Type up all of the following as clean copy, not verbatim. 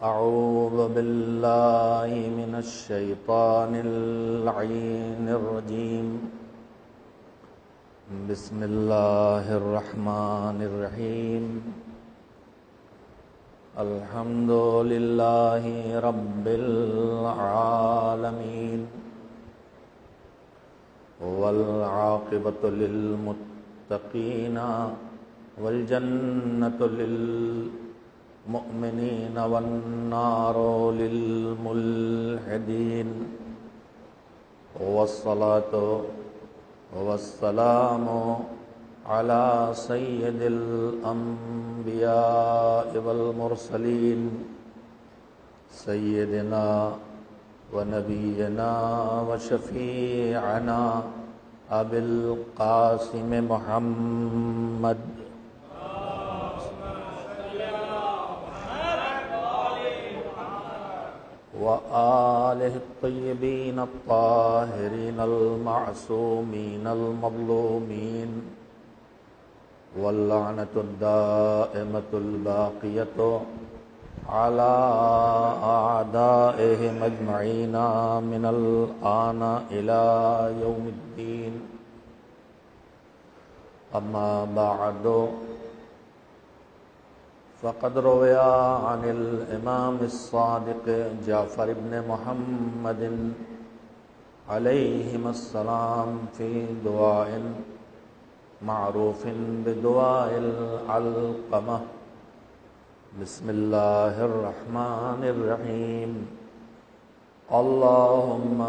أعوذ بالله من الشيطان اللعين الرجيم. بسم الله الرحمن الرحيم. الحمد لله رب العالمين والعاقبة للمتقين والجنة للمؤمنين والنار للملحدين، والصلاة والسلام على سيد الأنبياء والمرسلين سيدنا ونبينا وشفيعنا أبي القاسم محمد وآله الطيبين الطاهرين المعصومين المظلومين، واللعنة الدائمة الباقية على أعدائهم أجمعين من الآن إلى يوم الدين. أما بعد، فقد روي عن الإمام الصادق جعفر بن محمد عليهما السلام في دعاء معروف بدعاء العلقمة: بسم الله الرحمن الرحيم. اللهم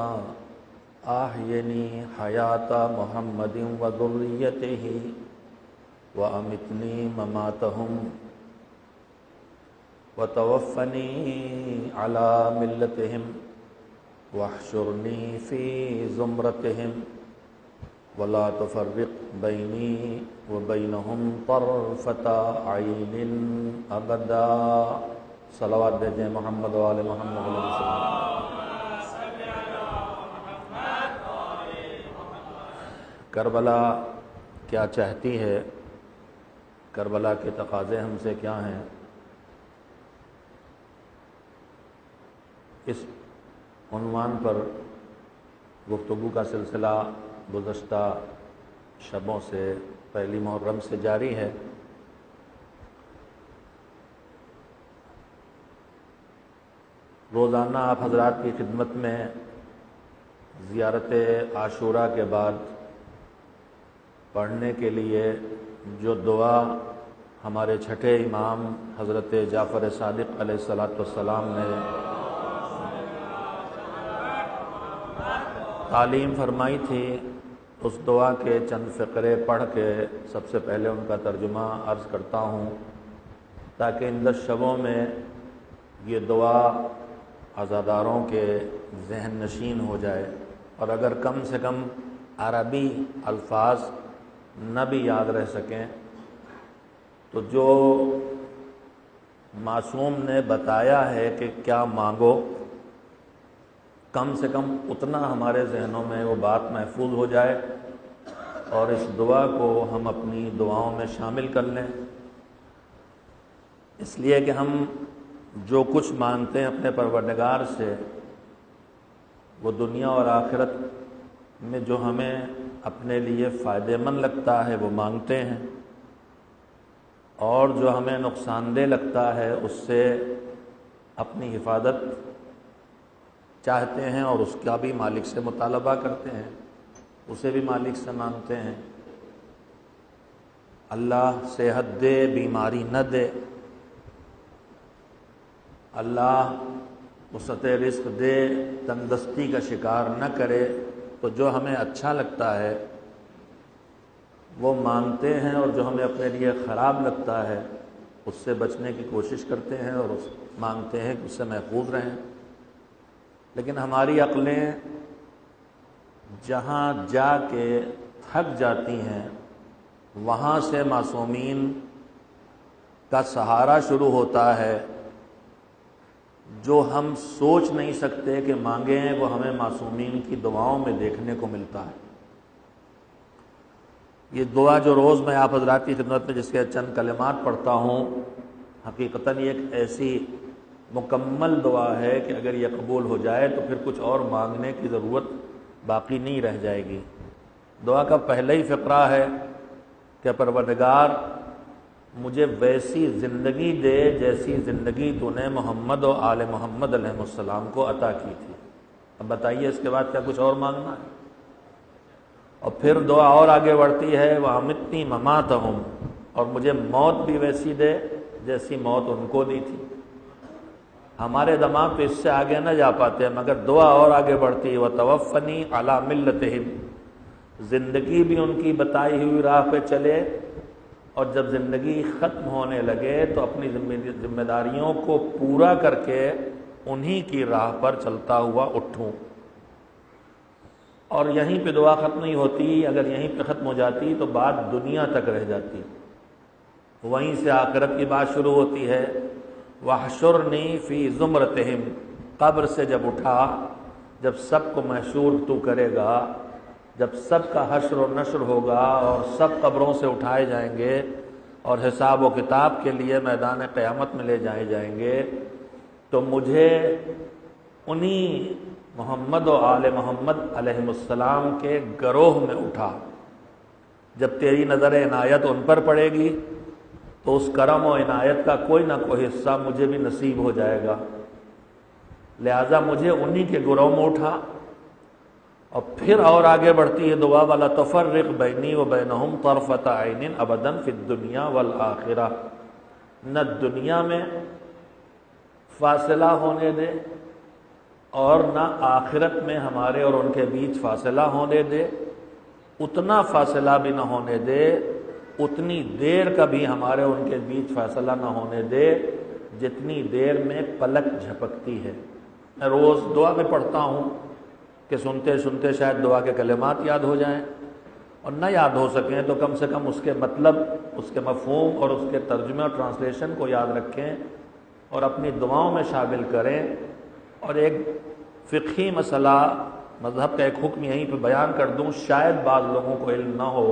أحيني حياة محمد وذريته وأمتني مماتهم وتوفني على ملتهم واحشرني في زمرتهم ولا تفرق بيني وبينهم طرفة عين أبدا. صلوات دیجئے محمد وآل محمد علیہ السلام. کربلا کیا چاہتی ہے؟ کربلا کے تقاضے ہم سے کیا ہیں؟ اس عنوان پر گفتگو کا سلسلہ گزشتہ شبوں سے پہلی محرم سے جاری ہے. روزانہ آپ حضرات کی خدمت میں زیارت عاشوراء کے بعد پڑھنے کے لیے جو دعا ہمارے چھٹے امام حضرت جعفر صادق علیہ السلام نے تعلیم فرمائی تھی، اس دعا کے چند فقرے پڑھ کے سب سے پہلے ان کا ترجمہ عرض کرتا ہوں تاکہ ان 10 شبوں میں یہ دعا عزاداروں کے ذہن نشین ہو جائے، اور اگر کم سے کم عربی الفاظ نہ بھی یاد رہ سکیں تو جو معصوم نے بتایا ہے کہ کیا مانگو، کم سے کم اتنا ہمارے ذہنوں میں وہ بات محفوظ ہو جائے اور اس دعا کو ہم اپنی دعاؤں میں شامل کر لیں. اس لیے کہ ہم جو کچھ مانگتے ہیں اپنے پروردگار سے، وہ دنیا اور آخرت میں جو ہمیں اپنے لیے فائدہ مند لگتا ہے وہ مانگتے ہیں، اور جو ہمیں نقصان دہ لگتا ہے اس سے اپنی حفاظت چاہتے ہیں اور اس کا بھی مالک سے مطالبہ کرتے ہیں، اسے بھی مالک سے مانگتے ہیں. اللہ صحت دے، بیماری نہ دے، اللہ وسعت رزق دے، تندرستی کا شکار نہ کرے. تو جو ہمیں اچھا لگتا ہے وہ مانگتے ہیں، اور جو ہمیں اپنے لیے خراب لگتا ہے اس سے بچنے کی کوشش کرتے ہیں اور مانگتے ہیں کہ اس سے محفوظ رہیں. لیکن ہماری عقلیں جہاں جا کے تھک جاتی ہیں وہاں سے معصومین کا سہارا شروع ہوتا ہے. جو ہم سوچ نہیں سکتے کہ مانگیں وہ ہمیں معصومین کی دعاؤں میں دیکھنے کو ملتا ہے. یہ دعا جو روز میں آپ حضرات کی خدمت میں جس کے چند کلمات پڑھتا ہوں، حقیقتاً یہ ایک ایسی مکمل دعا ہے کہ اگر یہ قبول ہو جائے تو پھر کچھ اور مانگنے کی ضرورت باقی نہیں رہ جائے گی۔ دعا کا پہلا ہی فقرہ ہے کہ پروردگار مجھے ویسی زندگی دے جیسی زندگی تو نے محمد و آل محمد علیہ السلام کو عطا کی تھی۔ اب بتائیے اس کے بعد کیا کچھ اور مانگنا ہے؟ اور پھر دعا اور آگے بڑھتی ہے وَأَمِتْنِي مَمَاتَهُمْ، اور مجھے موت بھی ویسی دے جیسی موت ان کو دی تھی۔ ہمارے دماغ تو اس سے آگے نہ جا پاتے مگر دعا اور آگے بڑھتی ہے وَتَوَفَّنِي عَلَى مِلَّتِهِمْ، زندگی بھی ان کی بتائی ہوئی راہ پہ چلے، اور جب زندگی ختم ہونے لگے تو اپنی ذمہ داریوں کو پورا کر کے انہی کی راہ پر چلتا ہوا اٹھوں۔ اور یہیں پہ دعا ختم نہیں ہوتی، اگر یہیں پہ ختم ہو جاتی تو بات دنیا تک رہ جاتی، وہیں سے آخرت کی بات شروع ہوتی ہے وَاحْشُرْنِي فِي زُمْرَتِهِمْ، قبر سے جب اٹھا، جب سب کو محشور تو کرے گا، جب سب کا حشر و نشر ہوگا اور سب قبروں سے اٹھائے جائیں گے اور حساب و کتاب کے لیے میدان قیامت میں لے جائے جائیں گے، تو مجھے انہی محمد و آل محمد علیہ السلام کے گروہ میں اٹھا۔ جب تیری نظر عنایت ان پر پڑے گی تو اس کرم و عنایت کا کوئی نہ کوئی حصہ مجھے بھی نصیب ہو جائے گا، لہذا مجھے انہی کے گروہ میں اٹھا۔ اور پھر اور آگے بڑھتی ہے دعا وَلَا تُفَرِّقْ بَيْنِي وَبَيْنَهُمْ طَرْفَةَ عَيْنٍ أَبَدًا فِي الدُّنْيَا وَالْآخِرَةِ، نہ دنیا میں فاصلہ ہونے دے اور نہ آخرت میں ہمارے اور ان کے بیچ فاصلہ ہونے دے، اتنا فاصلہ بھی نہ ہونے دے، اتنی دیر کا بھی ہمارے ان کے بیچ فاصلہ نہ ہونے دے جتنی دیر میں پلک جھپکتی ہے۔ میں روز دعا میں پڑھتا ہوں کہ سنتے سنتے شاید دعا کے کلمات یاد ہو جائیں، اور نہ یاد ہو سکیں تو کم سے کم اس کے مطلب، اس کے مفہوم اور اس کے ترجمے اور ٹرانسلیشن کو یاد رکھیں اور اپنی دعاؤں میں شامل کریں۔ اور ایک فقہی مسئلہ، مذہب کا ایک حکم یہیں پہ بیان کر دوں، شاید بعض لوگوں کو علم نہ ہو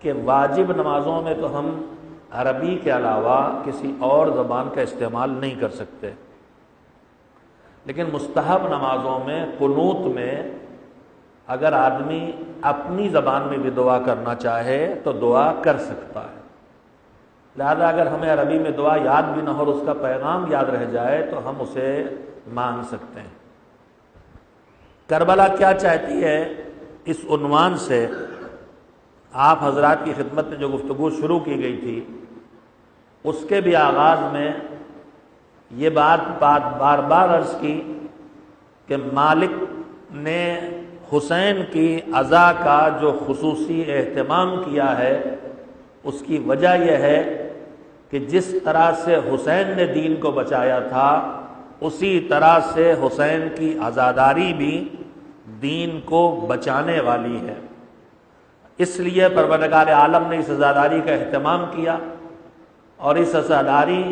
کہ واجب نمازوں میں تو ہم عربی کے علاوہ کسی اور زبان کا استعمال نہیں کر سکتے، لیکن مستحب نمازوں میں قنوت میں اگر آدمی اپنی زبان میں بھی دعا کرنا چاہے تو دعا کر سکتا ہے۔ لہذا اگر ہمیں عربی میں دعا یاد بھی نہ ہو اور اس کا پیغام یاد رہ جائے تو ہم اسے مانگ سکتے ہیں۔ کربلا کیا چاہتی ہے، اس عنوان سے آپ حضرات کی خدمت میں جو گفتگو شروع کی گئی تھی اس کے بھی آغاز میں یہ بات بار بار عرض کی کہ مالک نے حسین کی عزا کا جو خصوصی اہتمام کیا ہے اس کی وجہ یہ ہے کہ جس طرح سے حسین نے دین کو بچایا تھا اسی طرح سے حسین کی عزاداری بھی دین کو بچانے والی ہے۔ اس لیے پروردگار عالم نے اس عزاداری کا اہتمام کیا اور اس عزاداری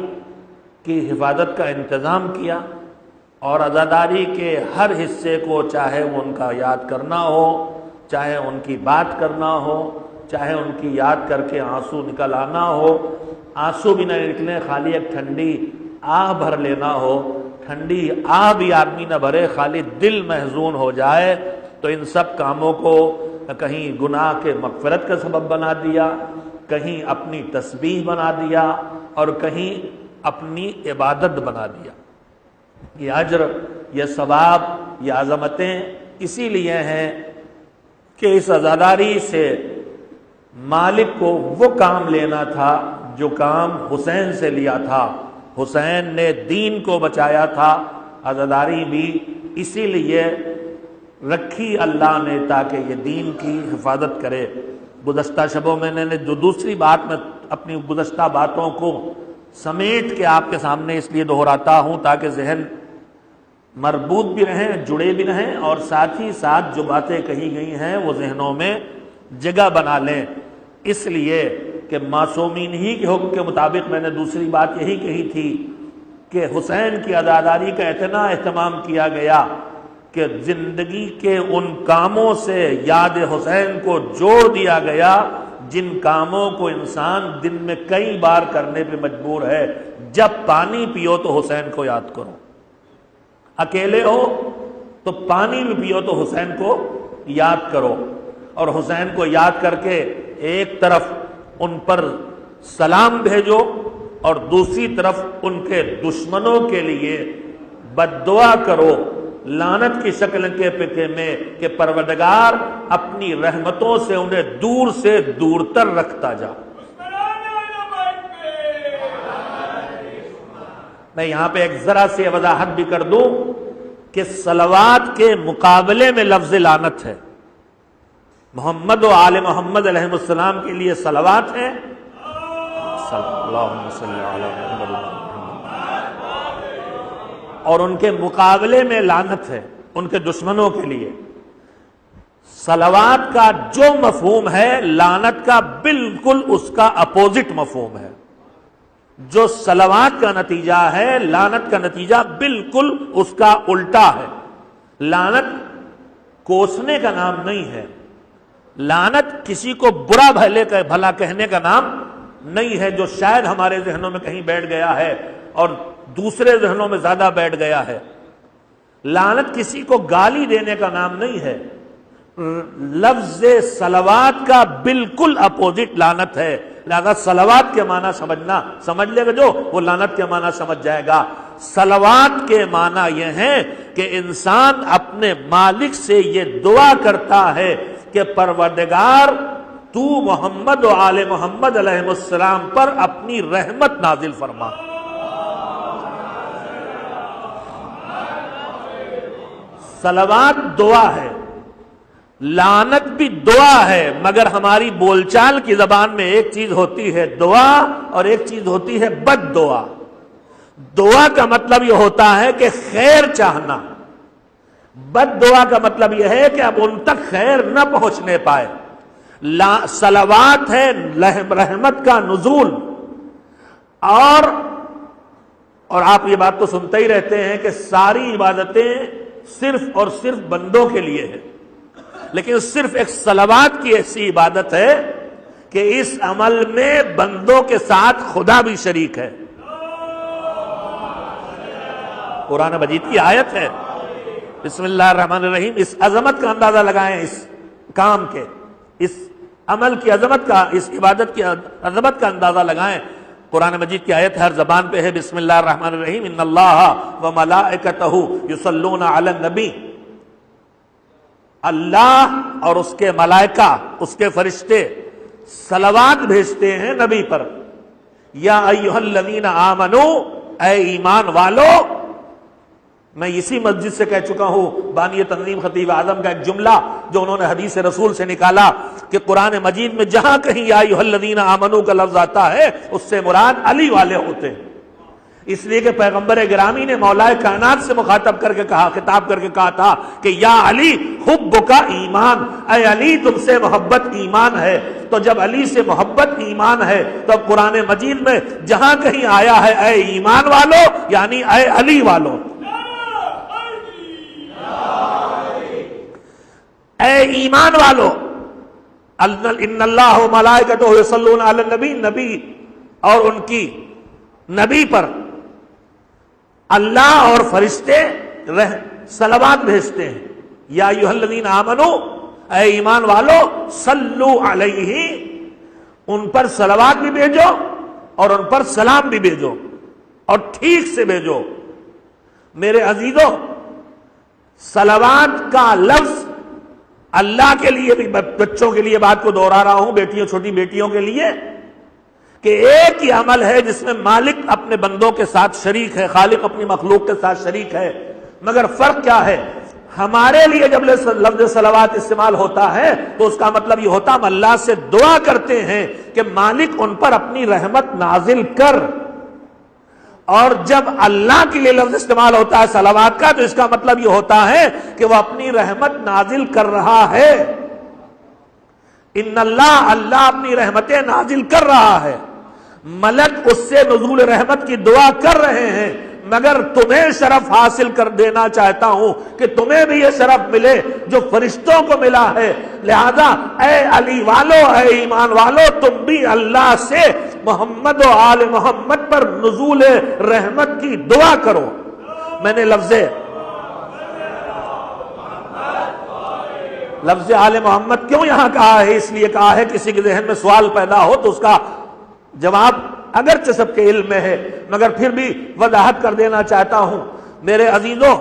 کی حفاظت کا انتظام کیا، اور عزاداری کے ہر حصے کو، چاہے وہ ان کا یاد کرنا ہو، چاہے ان کی بات کرنا ہو، چاہے ان کی یاد کر کے آنسو نکل آنا ہو، آنسو بھی نہ نکلیں، خالی ایک ٹھنڈی آہ بھر لینا ہو، ٹھنڈی آہ بھی آدمی نہ بھرے، خالی دل محزون ہو جائے، تو ان سب کاموں کو کہیں گناہ کے مغفرت کا سبب بنا دیا، کہیں اپنی تسبیح بنا دیا، اور کہیں اپنی عبادت بنا دیا۔ یہ اجر، یہ ثواب، یہ عظمتیں اسی لیے ہیں کہ اس عزاداری سے مالک کو وہ کام لینا تھا جو کام حسین سے لیا تھا۔ حسین نے دین کو بچایا تھا، عزاداری بھی اسی لیے رکھی اللہ نے تاکہ یہ دین کی حفاظت کرے۔ گزشتہ شبوں میں نے جو دوسری بات میں اپنی گزشتہ باتوں کو سمیٹ کے آپ کے سامنے اس لیے دہراتا ہوں تاکہ ذہن مربوط بھی رہیں، جڑے بھی رہیں، اور ساتھ ہی ساتھ جو باتیں کہی گئی ہیں وہ ذہنوں میں جگہ بنا لیں۔ اس لیے کہ معصومین ہی کے حکم کے مطابق میں نے دوسری بات یہی کہی تھی کہ حسین کی عزاداری کا اتنا اہتمام کیا گیا کہ زندگی کے ان کاموں سے یاد حسین کو جوڑ دیا گیا جن کاموں کو انسان دن میں کئی بار کرنے پہ مجبور ہے۔ جب پانی پیو تو حسین کو یاد کرو، اکیلے ہو تو پانی بھی پیو تو حسین کو یاد کرو، اور حسین کو یاد کر کے ایک طرف ان پر سلام بھیجو اور دوسری طرف ان کے دشمنوں کے لیے بد دعا کرو لعنت کی شکل کے میں کہ پروردگار اپنی رحمتوں سے انہیں دور سے دور تر رکھتا جا۔ میں یہاں پہ ایک ذرا سی وضاحت بھی کر دوں کہ صلوات کے مقابلے میں لفظ لعنت ہے۔ محمد و آل محمد علیہ السلام کے لیے صلوات ہے، اللہم صلی علی محمد، اور ان کے مقابلے میں لعنت ہے ان کے دشمنوں کے لیے۔ صلوات کا جو مفہوم ہے لعنت کا بالکل اس کا اپوزٹ مفہوم ہے۔ جو صلوات کا نتیجہ ہے لعنت کا نتیجہ بالکل اس کا الٹا ہے۔ لعنت کوسنے کا نام نہیں ہے، لعنت کسی کو برا بھلا کہنے کا نام نہیں ہے، جو شاید ہمارے ذہنوں میں کہیں بیٹھ گیا ہے اور دوسرے ذہنوں میں زیادہ بیٹھ گیا ہے۔ لعنت کسی کو گالی دینے کا نام نہیں ہے، لفظ صلوات کا بالکل اپوزٹ لعنت ہے۔ لہذا صلوات کے معنی سمجھ لے گا جو وہ لعنت کے معنی سمجھ جائے گا۔ صلوات کے معنی یہ ہے کہ انسان اپنے مالک سے یہ دعا کرتا ہے کہ پروردگار تو محمد و آل محمد علیہ السلام پر اپنی رحمت نازل فرما۔ صلوات دعا ہے، لعنت بھی دعا ہے، مگر ہماری بول چال کی زبان میں ایک چیز ہوتی ہے دعا اور ایک چیز ہوتی ہے بد دعا۔ دعا کا مطلب یہ ہوتا ہے کہ خیر چاہنا، بد دعا کا مطلب یہ ہے کہ اب ان تک خیر نہ پہنچنے پائے۔ صلوات ہے رحمت کا نزول، اور آپ یہ بات تو سنتے ہی رہتے ہیں کہ ساری عبادتیں صرف اور صرف بندوں کے لیے ہے، لیکن صرف ایک صلوات کی ایسی عبادت ہے کہ اس عمل میں بندوں کے ساتھ خدا بھی شریک ہے۔ قرآن مجید کی آیت ہے، بسم اللہ الرحمن الرحیم۔ اس عظمت کا اندازہ لگائیں، اس کام کے، اس عمل کی عظمت کا، اس عبادت کی عظمت کا اندازہ لگائیں۔ قرآن مجید کی آیت ہر زبان پہ ہے، بسم اللہ الرحمن الرحیم۔ ان اللہ وملائکتہ یصلون علی النبی، اللہ اور اس کے ملائکہ، اس کے فرشتے صلوات بھیجتے ہیں نبی پر۔ یا ایھا الذین آمنو، اے ایمان والو۔ میں اسی مسجد سے کہہ چکا ہوں، بانی تنظیم خطیب اعظم کا ایک جملہ جو انہوں نے حدیث رسول سے نکالا کہ قرآن مجید میں جہاں کہیں یا ایھا الذین آمنو کا لفظ آتا ہے اس سے مراد علی والے ہوتے ہیں، اس لیے کہ پیغمبر گرامی نے مولا کائنات سے مخاطب کر کے کہا، خطاب کر کے کہا تھا کہ یا علی حبک ایمان، اے علی تم سے محبت ایمان ہے۔ تو جب علی سے محبت ایمان ہے تو اب قرآن مجید میں جہاں کہیں آیا ہے اے ایمان والو، یعنی اے علی والو، اے ایمان والو۔ ان اللہ و ملائکتہ یصلون علی النبی، نبی اور ان کی نبی پر اللہ اور فرشتے صلوات بھیجتے ہیں۔ یا ایھا الذین آمنو، اے ایمان والو، صلو علیہ، ان پر صلوات بھی بھیجو اور ان پر سلام بھی بھیجو، اور ٹھیک سے بھیجو۔ میرے عزیزو، صلوات کا لفظ اللہ کے لیے بھی، بچوں کے لیے بات کو دوہرا رہا ہوں، بیٹیوں، چھوٹی بیٹیوں کے لیے، کہ ایک ہی عمل ہے جس میں مالک اپنے بندوں کے ساتھ شریک ہے، خالق اپنی مخلوق کے ساتھ شریک ہے، مگر فرق کیا ہے؟ ہمارے لیے جب لفظ صلوات استعمال ہوتا ہے تو اس کا مطلب یہ ہوتا ہے ہم اللہ سے دعا کرتے ہیں کہ مالک ان پر اپنی رحمت نازل کر، اور جب اللہ کے لیے لفظ استعمال ہوتا ہے صلوات کا تو اس کا مطلب یہ ہوتا ہے کہ وہ اپنی رحمت نازل کر رہا ہے۔ ان اللہ اپنی رحمتیں نازل کر رہا ہے، ملک اس سے نزول رحمت کی دعا کر رہے ہیں، مگر تمہیں شرف حاصل کر دینا چاہتا ہوں کہ تمہیں بھی یہ شرف ملے جو فرشتوں کو ملا ہے. لہذا اے علی والو، اے ایمان والو، تم بھی اللہ سے محمد و آل محمد پر نزول رحمت کی دعا کرو. میں نے لفظ آل محمد کیوں یہاں کہا ہے؟ اس لیے کہا ہے کسی کے ذہن میں سوال پیدا ہو تو اس کا جواب اگرچہ سب کے علم میں ہے مگر پھر بھی وضاحت کر دینا چاہتا ہوں. میرے عزیزوں،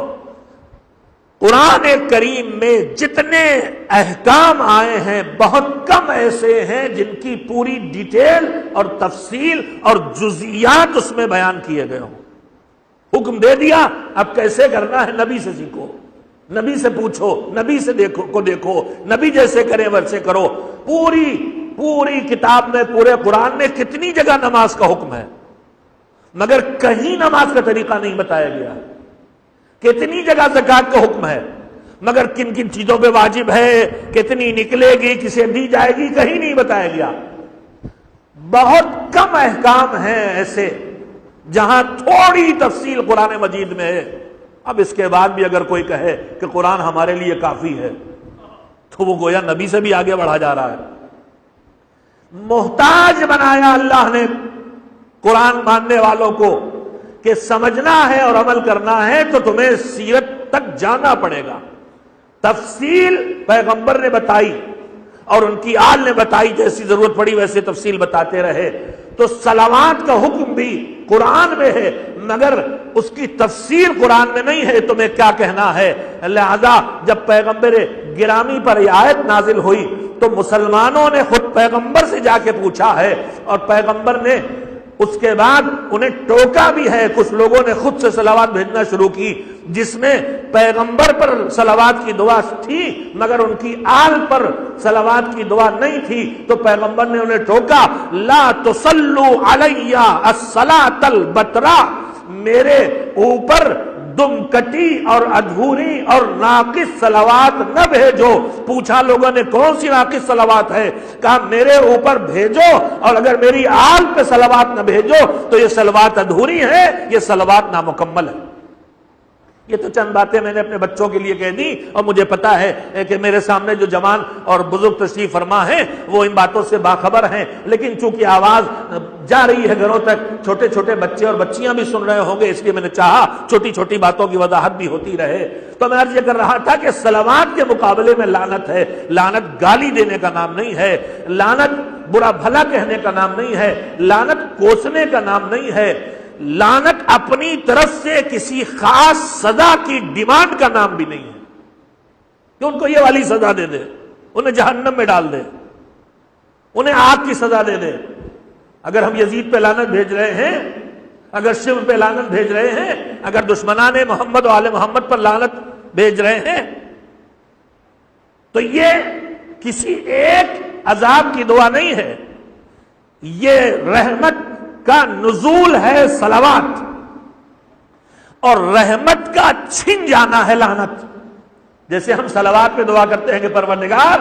قرآن کریم میں جتنے احکام آئے ہیں بہت کم ایسے ہیں جن کی پوری ڈیٹیل اور تفصیل اور جزئیات اس میں بیان کیے گئے ہوں. حکم دے دیا، اب کیسے کرنا ہے نبی سے سیکھو، نبی سے پوچھو، نبی سے دیکھو، نبی جیسے کرے ویسے کرو. پوری کتاب میں، پورے قرآن میں کتنی جگہ نماز کا حکم ہے مگر کہیں نماز کا طریقہ نہیں بتایا گیا. کتنی جگہ زکوٰۃ کا حکم ہے مگر کن کن چیزوں پہ واجب ہے، کتنی نکلے گی، کسے دی جائے گی، کہیں نہیں بتایا گیا. بہت کم احکام ہیں ایسے جہاں تھوڑی تفصیل قرآن مجید میں ہے. اب اس کے بعد بھی اگر کوئی کہے کہ قرآن ہمارے لیے کافی ہے تو وہ گویا نبی سے بھی آگے بڑھا جا رہا ہے. محتاج بنایا اللہ نے قرآن ماننے والوں کو کہ سمجھنا ہے اور عمل کرنا ہے تو تمہیں سیرت تک جانا پڑے گا. تفصیل پیغمبر نے بتائی اور ان کی آل نے بتائی، جیسی ضرورت پڑی ویسے تفصیل بتاتے رہے. تو صلوات کا حکم بھی قرآن میں ہے مگر اس کی تفسیر قرآن میں نہیں ہے. تمہیں کیا کہنا ہے؟ لہذا جب پیغمبر گرامی پر یہ آیت نازل ہوئی تو مسلمانوں نے خود پیغمبر سے جا کے پوچھا ہے اور پیغمبر نے اس کے بعد انہیں ٹوکا بھی ہے. کچھ لوگوں نے خود سے صلوات بھیجنا شروع کی جس میں پیغمبر پر صلوات کی دعا تھی مگر ان کی آل پر صلوات کی دعا نہیں تھی. تو پیغمبر نے انہیں ٹوکا، لا تصلوا علی الصلاۃ البترا، میرے اوپر دم کٹی اور ادھوری اور ناقص صلوات نہ بھیجو. پوچھا لوگوں نے کون سی ناقص صلوات ہے؟ کہا میرے اوپر بھیجو اور اگر میری آل پہ صلوات نہ بھیجو تو یہ صلوات ادھوری ہے، یہ صلوات نامکمل ہے. یہ تو چند باتیں میں نے اپنے بچوں کے لیے کہہ دی اور مجھے پتا ہے کہ میرے سامنے جو جوان اور بزرگ تشریف فرما ہیں وہ ان باتوں سے باخبر ہیں، لیکن چونکہ آواز جا رہی ہے گھروں تک، چھوٹے چھوٹے بچے اور بچیاں بھی سن رہے ہوں گے، اس لیے میں نے چاہا چھوٹی چھوٹی باتوں کی وضاحت بھی ہوتی رہے. تو میں عرض یہ کر رہا تھا کہ صلوات کے مقابلے میں لعنت ہے. لعنت گالی دینے کا نام نہیں ہے، لعنت برا بھلا کہنے کا نام نہیں ہے، لعنت کوسنے کا نام نہیں ہے، لعنت اپنی طرف سے کسی خاص سزا کی ڈیمانڈ کا نام بھی نہیں ہے کہ ان کو یہ والی سزا دے دے، انہیں جہنم میں ڈال دے، انہیں آگ کی سزا دے دے. اگر ہم یزید پہ لعنت بھیج رہے ہیں، اگر شیو پہ لعنت بھیج رہے ہیں، اگر دشمنان محمد و آل محمد پر لعنت بھیج رہے ہیں تو یہ کسی ایک عذاب کی دعا نہیں ہے، یہ رحمت کا نزول ہے صلوات، اور رحمت کا چھن جانا ہے لعنت. جیسے ہم صلوات پہ دعا کرتے ہیں کہ پروردگار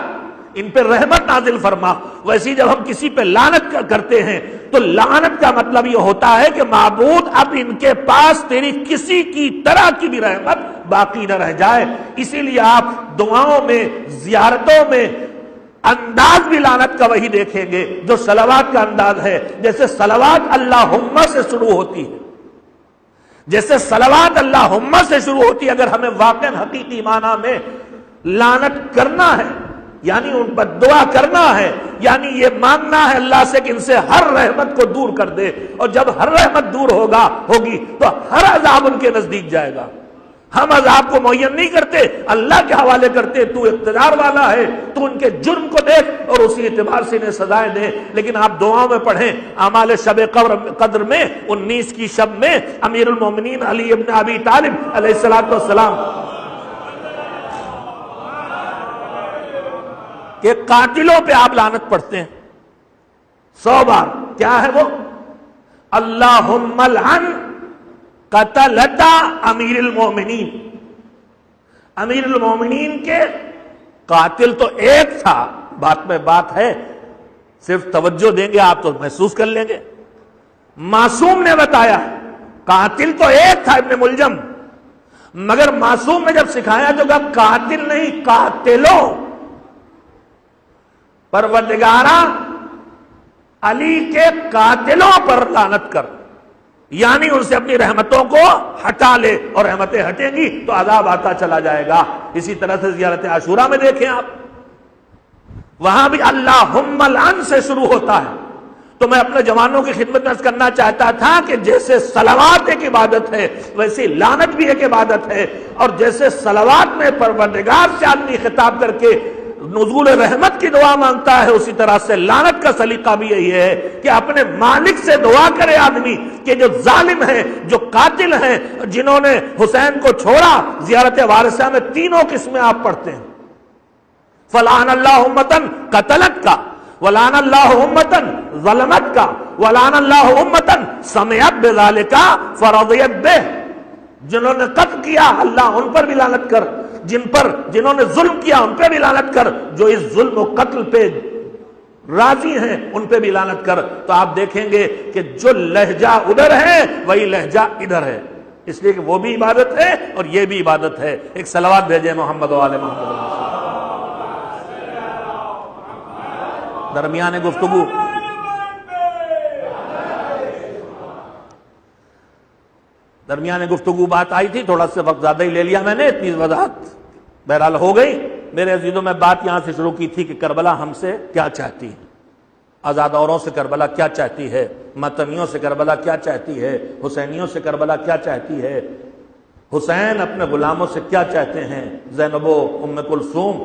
ان پہ رحمت نازل فرما، ویسے جب ہم کسی پہ لعنت کرتے ہیں تو لعنت کا مطلب یہ ہوتا ہے کہ معبود اب ان کے پاس تیری کسی کی طرح کی بھی رحمت باقی نہ رہ جائے. اسی لیے آپ دعاؤں میں، زیارتوں میں انداز بھی لعنت کا وہی دیکھیں گے جو صلوات کا انداز ہے. جیسے صلوات اللہم سے شروع ہوتی ہے، جیسے صلوات اللہم سے شروع ہوتی ہے، اگر ہمیں واقعا حقیقی معنی میں لعنت کرنا ہے یعنی ان پر دعا کرنا ہے، یعنی یہ مانگنا ہے اللہ سے کہ ان سے ہر رحمت کو دور کر دے، اور جب ہر رحمت دور ہوگی تو ہر عذاب ان کے نزدیک جائے گا. ہم عذاب کو معین نہیں کرتے، اللہ کے حوالے کرتے. تو اقتدار والا ہے، تو ان کے جرم کو دیکھ اور اسی اعتبار سے انہیں سزائیں دے. لیکن آپ دعاؤں میں پڑھیں اعمال شب قدر میں 19 کی شب میں امیر المومنین علی ابن ابی طالب علیہ السلام کہ قاتلوں پہ آپ لعنت پڑھتے ہیں 100 بار. کیا ہے وہ؟ اللہم لعن قتلتا امیر المومنین. امیر المومنین کے قاتل تو ایک تھا، بات میں بات ہے، صرف توجہ دیں گے آپ تو محسوس کر لیں گے. معصوم نے بتایا قاتل تو ایک تھا ابن ملجم، مگر معصوم نے جب سکھایا تو کہا قاتل نہیں قاتلوں، پروردگارا علی کے قاتلوں پر لعنت کر، یعنی ان سے اپنی رحمتوں کو ہٹا لے، اور رحمتیں ہٹیں گی تو عذاب آتا چلا جائے گا۔ اسی طرح سے زیارت عاشورہ میں دیکھیں آپ، وہاں بھی اللہم لعن سے شروع ہوتا ہے۔ تو میں اپنے جوانوں کی خدمت میں کرنا چاہتا تھا کہ جیسے صلوات ایک عبادت ہے ویسے لعنت بھی ایک عبادت ہے، اور جیسے صلوات میں پروردگار سے آدمی خطاب کر کے نزول رحمت کی دعا مانگتا ہے، اسی طرح سے لعنت کا سلیقہ بھی یہی ہے کہ اپنے مالک سے دعا کرے آدمی کہ جو ظالم ہیں، جو قاتل ہیں، جنہوں نے حسین کو چھوڑا۔ زیارت وارثہ میں تینوں قسمیں آپ پڑھتے ہیں، فلعن اللہ امتن قتلت کا، ولعن اللہ امتن ظلمت کا، ولعن اللہ امتن سمعت بذالک فرضیت بہ۔ جنہوں نے قتل کیا اللہ ان پر بھی لعنت کر، جنہوں نے ظلم کیا ان پہ بھی لعنت کر، جو اس ظلم و قتل پہ راضی ہیں ان پہ بھی لعنت کر۔ تو آپ دیکھیں گے کہ جو لہجہ ادھر ہے وہی لہجہ ادھر ہے، اس لیے کہ وہ بھی عبادت ہے اور یہ بھی عبادت ہے۔ ایک صلوات بھیجیں محمد و آل محمد۔ درمیان گفتگو بات آئی تھی، تھوڑا سا وقت زیادہ ہی لے لیا میں نے، اتنی وضاحت بہرحال ہو گئی۔ میرے عزیزوں، میں بات یہاں سے شروع کی تھی کہ کربلا ہم سے کیا چاہتی ہے، آزاد اوروں سے کربلا کیا چاہتی ہے، ماتمیوں سے کربلا کیا چاہتی ہے، حسینیوں سے کربلا کیا چاہتی ہے، حسین اپنے غلاموں سے کیا چاہتے ہیں، زینب و ام کلثوم،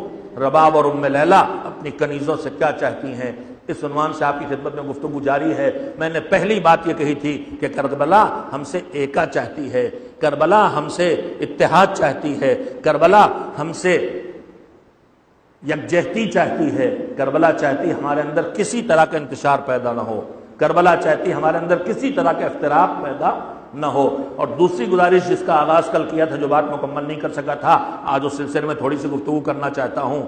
رباب اور ام لیلہ اپنی کنیزوں سے کیا چاہتی ہیں۔ اس عنوان سے آپ کی خدمت میں گفتگو جاری ہے۔ میں نے پہلی بات یہ کہی تھی کہ کربلا ہم سے ایکا چاہتی ہے، کربلا ہم سے اتحاد چاہتی ہے، کربلا ہم سے یکجہتی چاہتی ہے، کربلا چاہتی ہمارے اندر کسی طرح کا انتشار پیدا نہ ہو، کربلا چاہتی ہمارے اندر کسی طرح کا اختلاف پیدا نہ ہو۔ اور دوسری گزارش جس کا آغاز کل کیا تھا، جو بات مکمل نہیں کر سکا تھا، آج اس سلسلے میں تھوڑی سی گفتگو کرنا چاہتا ہوں۔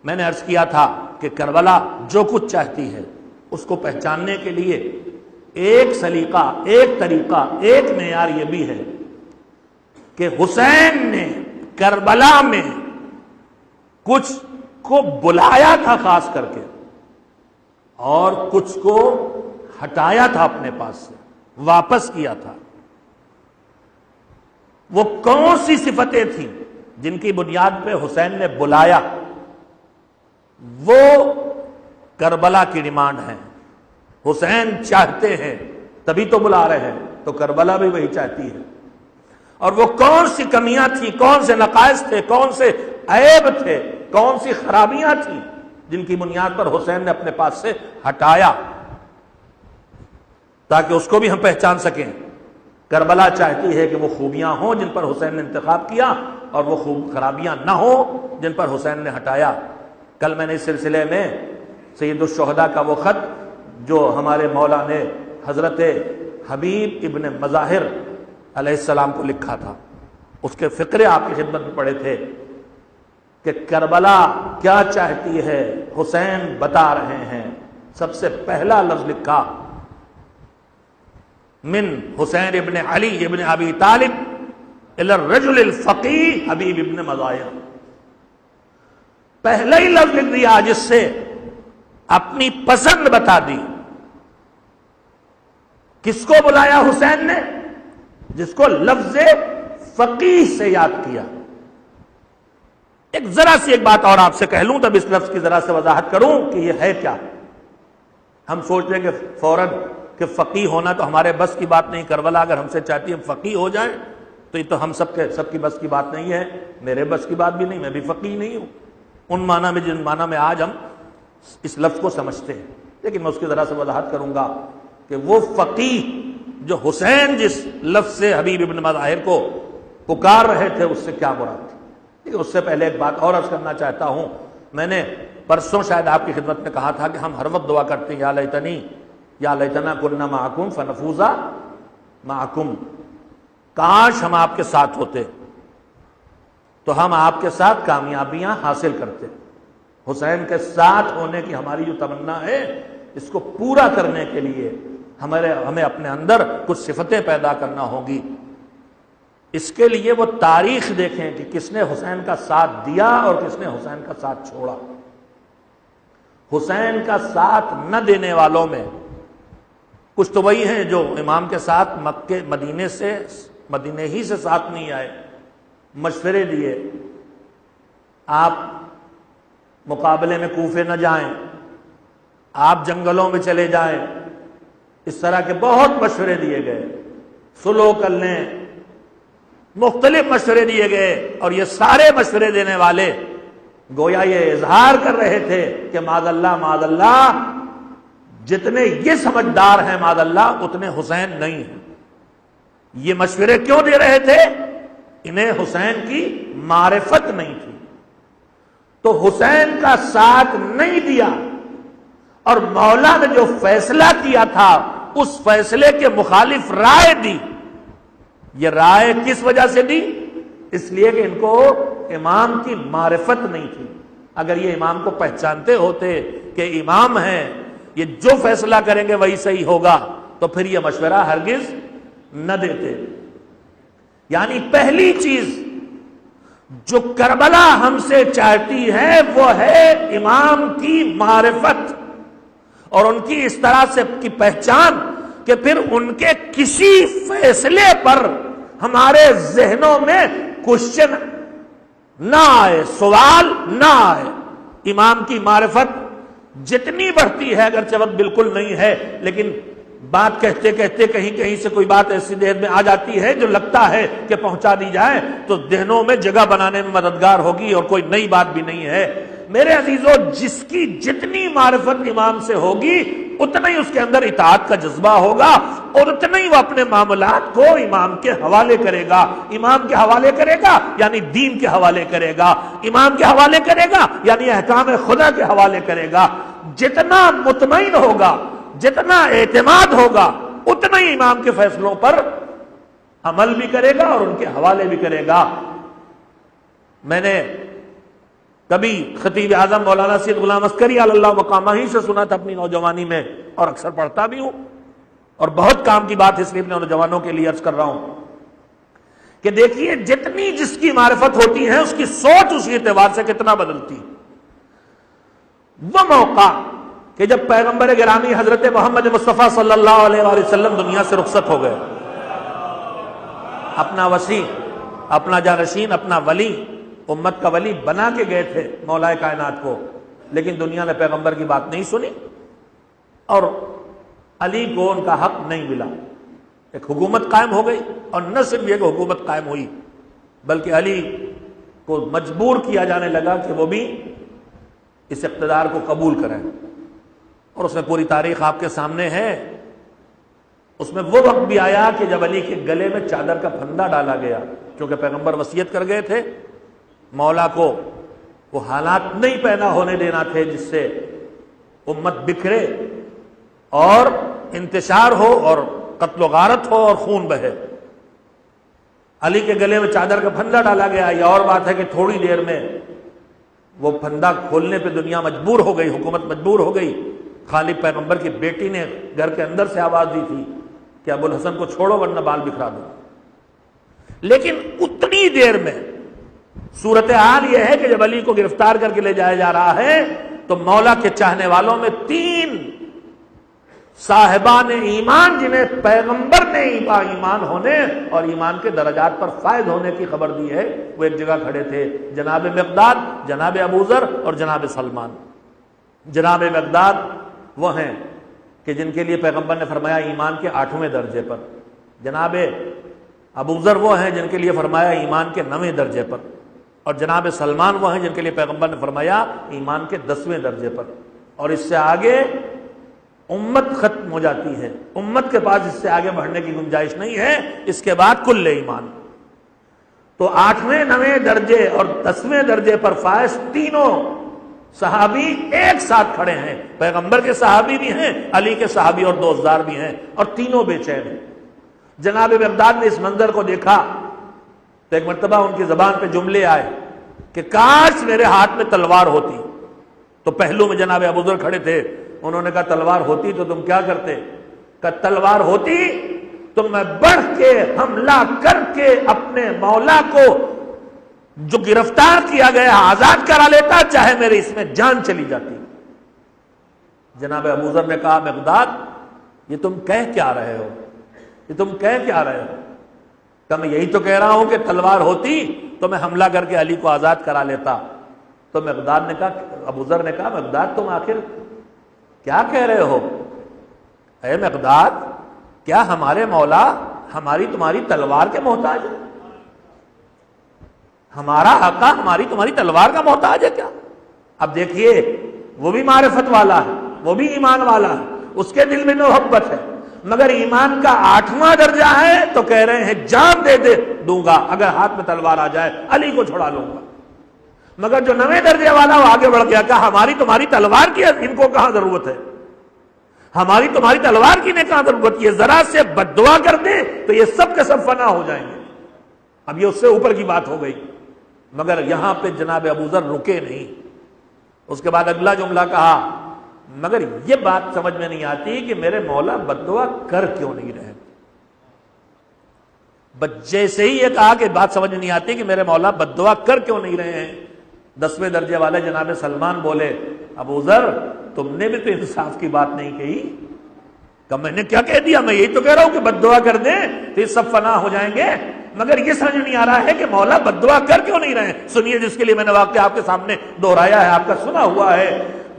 میں نے عرض کیا تھا کہ کربلا جو کچھ چاہتی ہے اس کو پہچاننے کے لیے ایک سلیقہ، ایک طریقہ، ایک معیار یہ بھی ہے کہ حسین نے کربلا میں کچھ کو بلایا تھا خاص کر کے، اور کچھ کو ہٹایا تھا اپنے پاس سے، واپس کیا تھا۔ وہ کون سی صفتیں تھیں جن کی بنیاد پہ حسین نے بلایا؟ وہ کربلا کی ڈیمانڈ ہے۔ حسین چاہتے ہیں تبھی تو بلا رہے ہیں، تو کربلا بھی وہی چاہتی ہے۔ اور وہ کون سی کمیاں تھیں، کون سے نقائص تھے، کون سے عیب تھے، کون سی خرابیاں تھیں جن کی بنیاد پر حسین نے اپنے پاس سے ہٹایا، تاکہ اس کو بھی ہم پہچان سکیں۔ کربلا چاہتی ہے کہ وہ خوبیاں ہوں جن پر حسین نے انتخاب کیا، اور وہ خرابیاں نہ ہوں جن پر حسین نے ہٹایا۔ کل میں نے اس سلسلے میں سید الشہداء کا وہ خط جو ہمارے مولا نے حضرت حبیب ابن مظاہر علیہ السلام کو لکھا تھا، اس کے فقرے آپ کی خدمت میں پڑھے تھے کہ کربلا کیا چاہتی ہے حسین بتا رہے ہیں۔ سب سے پہلا لفظ لکھا، من حسین ابن علی ابن ابی طالب الی الرجل الفقیہ حبیب ابن مظاہر۔ پہلے ہی لفظ لکھ دیا جس سے اپنی پسند بتا دی۔ کس کو بلایا حسین نے؟ جس کو لفظ فقیہ سے یاد کیا۔ ایک ذرا سی ایک بات اور آپ سے کہہ لوں، تب اس لفظ کی ذرا سے وضاحت کروں کہ یہ ہے کیا۔ ہم سوچتے ہیں کہ فوراً کہ فقیہ ہونا تو ہمارے بس کی بات نہیں، کربلا اگر ہم سے چاہتی ہے ہم فقیہ ہو جائیں تو یہ تو ہم سب کی بس کی بات نہیں ہے، میرے بس کی بات بھی نہیں، میں بھی فقیہ نہیں ہوں ان معنی میں جن معنی میں آج ہم اس لفظ کو سمجھتے ہیں۔ لیکن میں اس کی ذرا سے وضاحت کروں گا کہ وہ فقیہ جو حسین جس لفظ سے حبیب ابن مظاہر کو پکار رہے تھے اس سے کیا مراد تھی۔ لیکن اس سے پہلے ایک بات اور عرض کرنا چاہتا ہوں۔ میں نے پرسوں شاید آپ کی خدمت میں کہا تھا کہ ہم ہر وقت دعا کرتے ہیں یا لیتنا کننا معکم فنفوز معکم، کاش ہم آپ کے ساتھ ہوتے تو ہم آپ کے ساتھ کامیابیاں حاصل کرتے۔ حسین کے ساتھ ہونے کی ہماری جو تمنا ہے، اس کو پورا کرنے کے لیے ہمیں اپنے اندر کچھ صفتیں پیدا کرنا ہوگی۔ اس کے لیے وہ تاریخ دیکھیں کہ کس نے حسین کا ساتھ دیا اور کس نے حسین کا ساتھ چھوڑا۔ حسین کا ساتھ نہ دینے والوں میں کچھ تو وہی ہیں جو امام کے ساتھ مدینے ہی سے ساتھ نہیں آئے، مشورے دیے، آپ مقابلے میں کوفے نہ جائیں، آپ جنگلوں میں چلے جائیں، اس طرح کے بہت مشورے دیے گئے، سلو کر لیں، مختلف مشورے دیے گئے، اور یہ سارے مشورے دینے والے گویا یہ اظہار کر رہے تھے کہ معاذ اللہ جتنے یہ سمجھدار ہیں معاذ اللہ اتنے حسین نہیں ہیں۔ یہ مشورے کیوں دے رہے تھے؟ انہیں حسین کی معرفت نہیں تھی، تو حسین کا ساتھ نہیں دیا، اور مولا نے جو فیصلہ کیا تھا اس فیصلے کے مخالف رائے دی۔ یہ رائے کس وجہ سے دی؟ اس لیے کہ ان کو امام کی معرفت نہیں تھی۔ اگر یہ امام کو پہچانتے ہوتے کہ امام ہیں، یہ جو فیصلہ کریں گے وہی صحیح ہوگا، تو پھر یہ مشورہ ہرگز نہ دیتے۔ یعنی پہلی چیز جو کربلا ہم سے چاہتی ہے وہ ہے امام کی معرفت، اور ان کی اس طرح سے کی پہچان کہ پھر ان کے کسی فیصلے پر ہمارے ذہنوں میں کوشچن نہ آئے، سوال نہ آئے۔ امام کی معرفت جتنی بڑھتی ہے، اگرچہ وقت بالکل نہیں ہے، لیکن بات کہتے کہتے کہیں سے کوئی بات ایسی ذہن میں آ جاتی ہے جو لگتا ہے کہ پہنچا دی جائے تو ذہنوں میں جگہ بنانے میں مددگار ہوگی، اور کوئی نئی بات بھی نہیں ہے۔ میرے عزیزو، جس کی جتنی معرفت امام سے ہوگی اتنا ہی اس کے اندر اطاعت کا جذبہ ہوگا، اور اتنا ہی وہ اپنے معاملات کو امام کے حوالے کرے گا۔ امام کے حوالے کرے گا یعنی دین کے حوالے کرے گا، امام کے حوالے کرے گا یعنی احکام خدا کے حوالے کرے گا۔ جتنا مطمئن ہوگا، جتنا اعتماد ہوگا، اتنا ہی امام کے فیصلوں پر عمل بھی کرے گا اور ان کے حوالے بھی کرے گا۔ میں نے کبھی خطیب اعظم مولانا سید غلام عسکری علی اللہ مقامہ ہی سے سنا تھا اپنی نوجوانی میں، اور اکثر پڑھتا بھی ہوں، اور بہت کام کی بات اس لیے اپنے نوجوانوں کے لیے عرض کر رہا ہوں کہ دیکھیے جتنی جس کی معرفت ہوتی ہے اس کی سوچ اسی اعتبار سے کتنا بدلتی۔ وہ موقع کہ جب پیغمبر گرامی حضرت محمد مصطفیٰ صلی اللہ علیہ وآلہ وسلم دنیا سے رخصت ہو گئے، اپنا وسیع، اپنا جانشین، اپنا ولی، امت کا ولی بنا کے گئے تھے مولا کائنات کو، لیکن دنیا نے پیغمبر کی بات نہیں سنی، اور علی کو ان کا حق نہیں ملا۔ ایک حکومت قائم ہو گئی، اور نہ صرف یہ کہ حکومت قائم ہوئی بلکہ علی کو مجبور کیا جانے لگا کہ وہ بھی اس اقتدار کو قبول کریں، اور اس میں پوری تاریخ آپ کے سامنے ہے۔ اس میں وہ وقت بھی آیا کہ جب علی کے گلے میں چادر کا پھندا ڈالا گیا، چونکہ پیغمبر وصیت کر گئے تھے، مولا کو وہ حالات نہیں پیدا ہونے دینا تھے جس سے امت بکھرے اور انتشار ہو اور قتل و غارت ہو اور خون بہے۔ علی کے گلے میں چادر کا پھندا ڈالا گیا۔ یہ اور بات ہے کہ تھوڑی دیر میں وہ پھندا کھولنے پہ دنیا مجبور ہو گئی، حکومت مجبور ہو گئی۔ خالد پیغمبر کی بیٹی نے گھر کے اندر سے آواز دی تھی کہ ابو الحسن کو چھوڑو ورنہ بال بکھرا دو۔ لیکن اتنی دیر میں صورتحال یہ ہے کہ جب علی کو گرفتار کر کے لے جایا جا رہا ہے تو مولا کے چاہنے والوں میں 3 صاحبان ایمان، جنہیں پیغمبر نے ایمان ہونے اور ایمان کے درجات پر فائد ہونے کی خبر دی ہے، وہ ایک جگہ کھڑے تھے، جناب مقداد، جناب ابوذر اور جناب سلمان۔ جناب مقداد وہ ہیں کہ جن کے لیے پیغمبر نے فرمایا ایمان کے 8ویں درجے پر، جناب ابوذر وہ ہیں جن کے لیے فرمایا ایمان کے 9ویں درجے پر، اور جناب سلمان وہ ہیں جن کے لیے پیغمبر نے فرمایا ایمان کے 10ویں درجے پر۔ اور اس سے آگے امت ختم ہو جاتی ہے، امت کے پاس اس سے آگے بڑھنے کی گنجائش نہیں ہے، اس کے بعد کل ایمان۔ تو 8ویں 9ویں درجے اور 10ویں درجے پر فائز تینوں صحابی ایک ساتھ کھڑے ہیں، پیغمبر کے صحابی بھی ہیں، علی کے صحابی اور دوستدار بھی ہیں، اور تینوں بے چین ہیں۔ جناب مقداد نے اس منظر کو دیکھا تو ایک مرتبہ ان کی زبان پہ جملے آئے کہ کاش میرے ہاتھ میں تلوار ہوتی۔ تو پہلو میں جناب ابوذر کھڑے تھے، انہوں نے کہا تلوار ہوتی تو تم کیا کرتے؟ کہ تلوار ہوتی تو میں بڑھ کے حملہ کر کے اپنے مولا کو جو گرفتار کیا گیا آزاد کرا لیتا، چاہے میری اس میں جان چلی جاتی۔ جناب ابو ذر نے کہا مقداد یہ تم کہہ کیا رہے ہو، یہ تم کہہ کیا رہے ہو؟ کہ میں یہی تو کہہ رہا ہوں کہ تلوار ہوتی تو میں حملہ کر کے علی کو آزاد کرا لیتا۔ تو مقداد نے کہا، ابو ذر نے کہا مقداد تم آخر کیا کہہ رہے ہو؟ اے مقداد کیا ہمارے مولا ہماری تمہاری تلوار کے محتاج ہے؟ ہمارا آقا ہماری تمہاری تلوار کا محتاج ہے کیا؟ اب دیکھیے وہ بھی معرفت والا ہے، وہ بھی ایمان والا ہے، اس کے دل میں محبت ہے، مگر ایمان کا 8واں درجہ ہے تو کہہ رہے ہیں جان دے دوں گا اگر ہاتھ میں تلوار آ جائے، علی کو چھڑا لوں گا۔ مگر جو 9ویں درجے والا وہ آگے بڑھ گیا، کہا ہماری تمہاری تلوار کی ان کو کہاں ضرورت ہے، ہماری تمہاری تلوار کی نے کہاں ضرورت، یہ ذرا سے بد دعا کر دے تو یہ سب کے سب فنا ہو جائیں گے۔ اب یہ اس سے اوپر کی بات ہو گئی، مگر یہاں پہ جناب ابو ذر رکے نہیں۔ اس کے بعد اگلا جملہ کہا مگر یہ بات سمجھ میں نہیں آتی کہ میرے مولا بد دعا کر کیوں نہیں رہے۔ جیسے ہی یہ کہا کہ بات سمجھ میں نہیں آتی کہ میرے مولا بد دعا کر کیوں نہیں رہے ہیں، 10ویں درجے والے جناب سلمان بولے ابو ذر تم نے بھی تو انصاف کی بات نہیں کہی، کہ میں نے کیا کہہ دیا، میں یہی تو کہہ رہا ہوں کہ بد دعا کر دیں تو یہ سب فنا ہو جائیں گے، مگر یہ سمجھ نہیں آ رہا ہے کہ مولا بد دعا کر کیوں نہیں رہے۔ سنیے جس کے لیے میں نے واقعہ آپ کے سامنے دہرایا ہے، آپ کا سنا ہوا ہے۔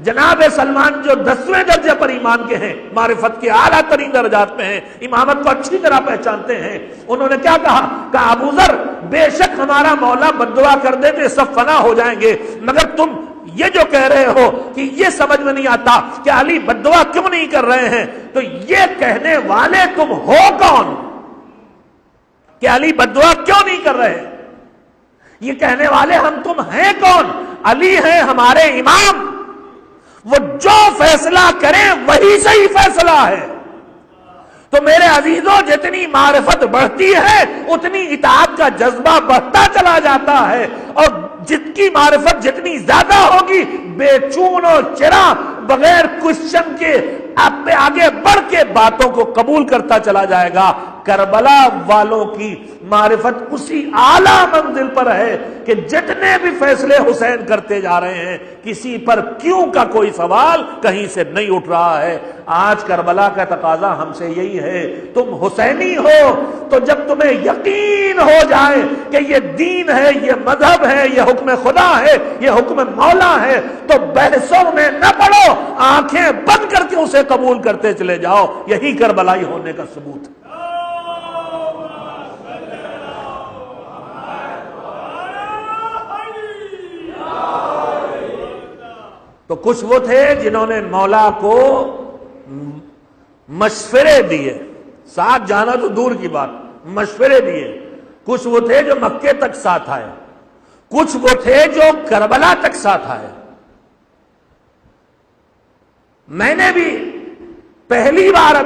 جناب سلمان جو 10ویں درجے پر ایمان کے ہیں، معرفت کے اعلیٰ ترین درجات میں ہیں، امامت کو اچھی طرح پہچانتے ہیں، انہوں نے کیا کہا کہ ابو ذر بے شک ہمارا مولا بد دعا کر دے تو سب فنا ہو جائیں گے، مگر تم یہ جو کہہ رہے ہو کہ یہ سمجھ میں نہیں آتا کہ علی بد دعا کیوں نہیں کر رہے ہیں، تو یہ کہنے والے تم ہو کون کہ علی بد دعا کیوں نہیں کر رہے؟ یہ کہنے والے ہم تم ہیں کون؟ علی ہیں ہمارے امام، وہ جو فیصلہ کریں وہی صحیح فیصلہ ہے۔ تو میرے عزیزوں جتنی معرفت بڑھتی ہے اتنی اطاعت کا جذبہ بڑھتا چلا جاتا ہے، اور جت کی معرفت جتنی زیادہ ہوگی بے چون و چرا بغیر کوشچن کے آگے بڑھ کے باتوں کو قبول کرتا چلا جائے گا۔ کربلا والوں کی معرفت اسی اعلیٰ منزل پر ہے کہ جتنے بھی فیصلے حسین کرتے جا رہے ہیں کسی پر کیوں کا کوئی سوال کہیں سے نہیں اٹھ رہا ہے۔ آج کربلا کا تقاضا ہم سے یہی ہے، تم حسینی ہو تو جب تمہیں یقین ہو جائے کہ یہ دین ہے، یہ مذہب ہے، یہ حکم خدا ہے، یہ حکم مولا ہے، تو بحثوں میں نہ پڑو، آنکھیں بند کر کے اسے قبول کرتے چلے جاؤ۔ یہی کربلائی ہونے کا ثبوت ہے۔ تو کچھ وہ تھے جنہوں نے مولا کو مشورے دیے، ساتھ جانا تو دور کی بات، مشورے دیے۔ کچھ وہ تھے جو مکے تک ساتھ آئے، کچھ وہ تھے جو کربلا تک ساتھ آئے۔ میں نے بھی پہلی بار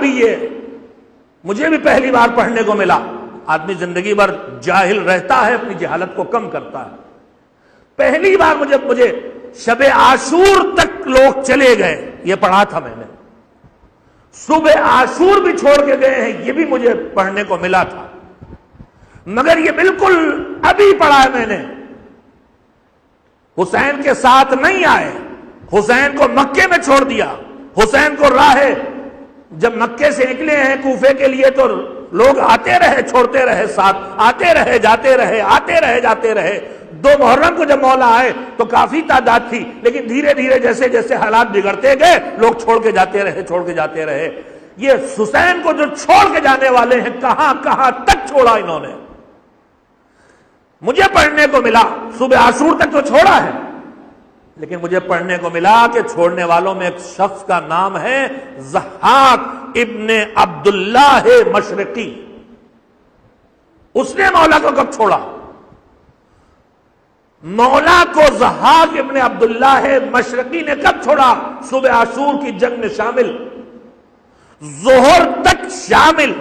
مجھے بھی پہلی بار پڑھنے کو ملا۔ آدمی زندگی بھر جاہل رہتا ہے، اپنی جہالت کو کم کرتا ہے۔ پہلی بار مجھے شب عاشور تک لوگ چلے گئے، یہ پڑھا تھا میں نے۔ صبح عاشور بھی چھوڑ کے گئے ہیں، یہ بھی مجھے پڑھنے کو ملا تھا، مگر یہ بالکل ابھی پڑھا ہے میں نے۔ حسین کے ساتھ نہیں آئے، حسین کو مکے میں چھوڑ دیا۔ حسین کو راہ جب مکے سے نکلے ہیں کوفے کے لیے تو لوگ آتے رہے چھوڑتے رہے، ساتھ آتے رہے جاتے رہے، آتے رہے جاتے رہے۔ 2 محرم کو جب مولا آئے تو کافی تعداد تھی، لیکن دھیرے دھیرے جیسے جیسے حالات بگڑتے گئے لوگ چھوڑ کے جاتے رہے۔ یہ حسین کو جو چھوڑ کے جانے والے ہیں کہاں کہاں تک چھوڑا انہوں نے۔ مجھے پڑھنے کو ملا، صبح عاشور تک تو چھوڑا ہے، لیکن مجھے پڑھنے کو ملا کہ چھوڑنے والوں میں ایک شخص کا نام ہے ضحاک ابن عبداللہ مشرقی۔ اس نے مولا کو کب چھوڑا؟ مولا کو ضحاک ابن عبداللہ مشرقی نے کب چھوڑا؟ صبح عاشور کی جنگ میں شامل، ظہر تک شامل،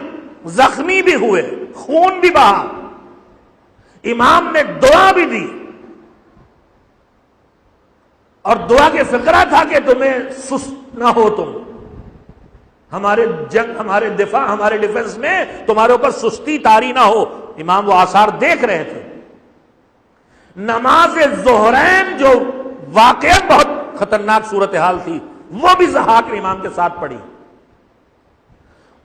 زخمی بھی ہوئے، خون بھی بہا، امام نے دعا بھی دی، اور دعا کے فقرہ تھا کہ تمہیں سست نہ ہو تم، ہمارے جنگ، ہمارے دفاع، ہمارے ڈیفنس میں تمہارے اوپر سستی طاری نہ ہو۔ امام وہ آثار دیکھ رہے تھے۔ نماز ظہرین جو واقعہ بہت خطرناک صورتحال تھی، وہ بھی ضحاک نے امام کے ساتھ پڑھی۔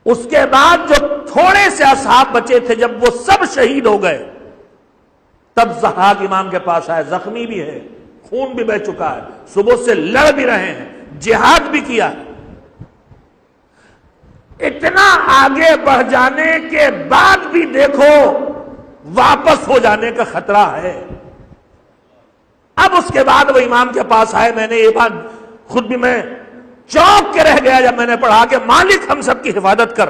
اس کے بعد جو تھوڑے سے اصحاب بچے تھے، جب وہ سب شہید ہو گئے، تب ضحاک امام کے پاس آئے، زخمی بھی ہے، خون بھی بہ چکا ہے، صبح سے لڑ بھی رہے ہیں، جہاد بھی کیا ہے۔ اتنا آگے بڑھ جانے کے بعد بھی دیکھو واپس ہو جانے کا خطرہ ہے۔ اب اس کے بعد وہ امام کے پاس آئے، میں نے یہ بات خود بھی میں چونک کے رہ گیا جب میں نے پڑھا کہ مالک ہم سب کی حفاظت کر،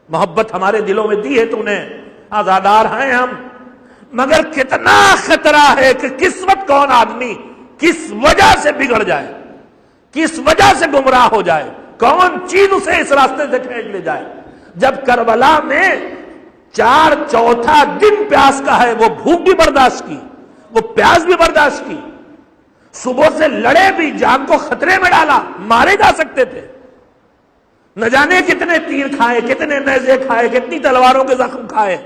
محبت ہمارے دلوں میں دی ہے تو نے، آزادار ہیں ہم، مگر کتنا خطرہ ہے کہ کس وقت کون آدمی کس وجہ سے بگڑ جائے، کس وجہ سے گمراہ ہو جائے، کون چیز اسے اس راستے سے کھینچ لے جائے۔ جب کربلا میں 4/4 دن پیاس کا ہے، وہ بھوک بھی برداشت کی، وہ پیاس بھی برداشت کی، صبح سے لڑے بھی، جان کو خطرے میں ڈالا، مارے جا سکتے تھے، نہ جانے کتنے تیر کھائے، کتنے نیزے کھائے، کتنی تلواروں کے زخم کھائے،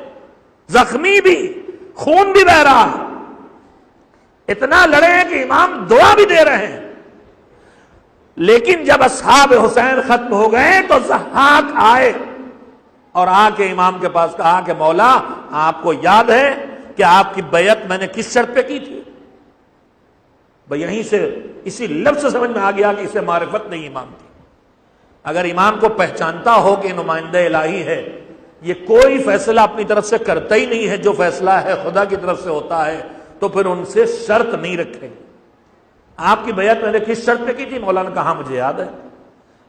زخمی بھی، خون بھی بہ رہا، اتنا لڑے ہیں کہ امام دعا بھی دے رہے ہیں۔ لیکن جب اصحاب حسین ختم ہو گئے تو ضحاک آئے اور آ کے امام کے پاس کہا کہ مولا آپ کو یاد ہے کہ آپ کی بیعت میں نے کس شرط پہ کی تھی؟ بھئی یہیں سے اسی لفظ سے سمجھ میں آ گیا کہ اسے معرفت نہیں امام کی۔ اگر امام کو پہچانتا ہو کہ نمائندہ الہی ہے، یہ کوئی فیصلہ اپنی طرف سے کرتا ہی نہیں ہے، جو فیصلہ ہے خدا کی طرف سے ہوتا ہے، تو پھر ان سے شرط نہیں رکھے۔ آپ کی بیعت میں نے کس شرط پہ کی تھی؟ مولا نے کہا مجھے یاد ہے،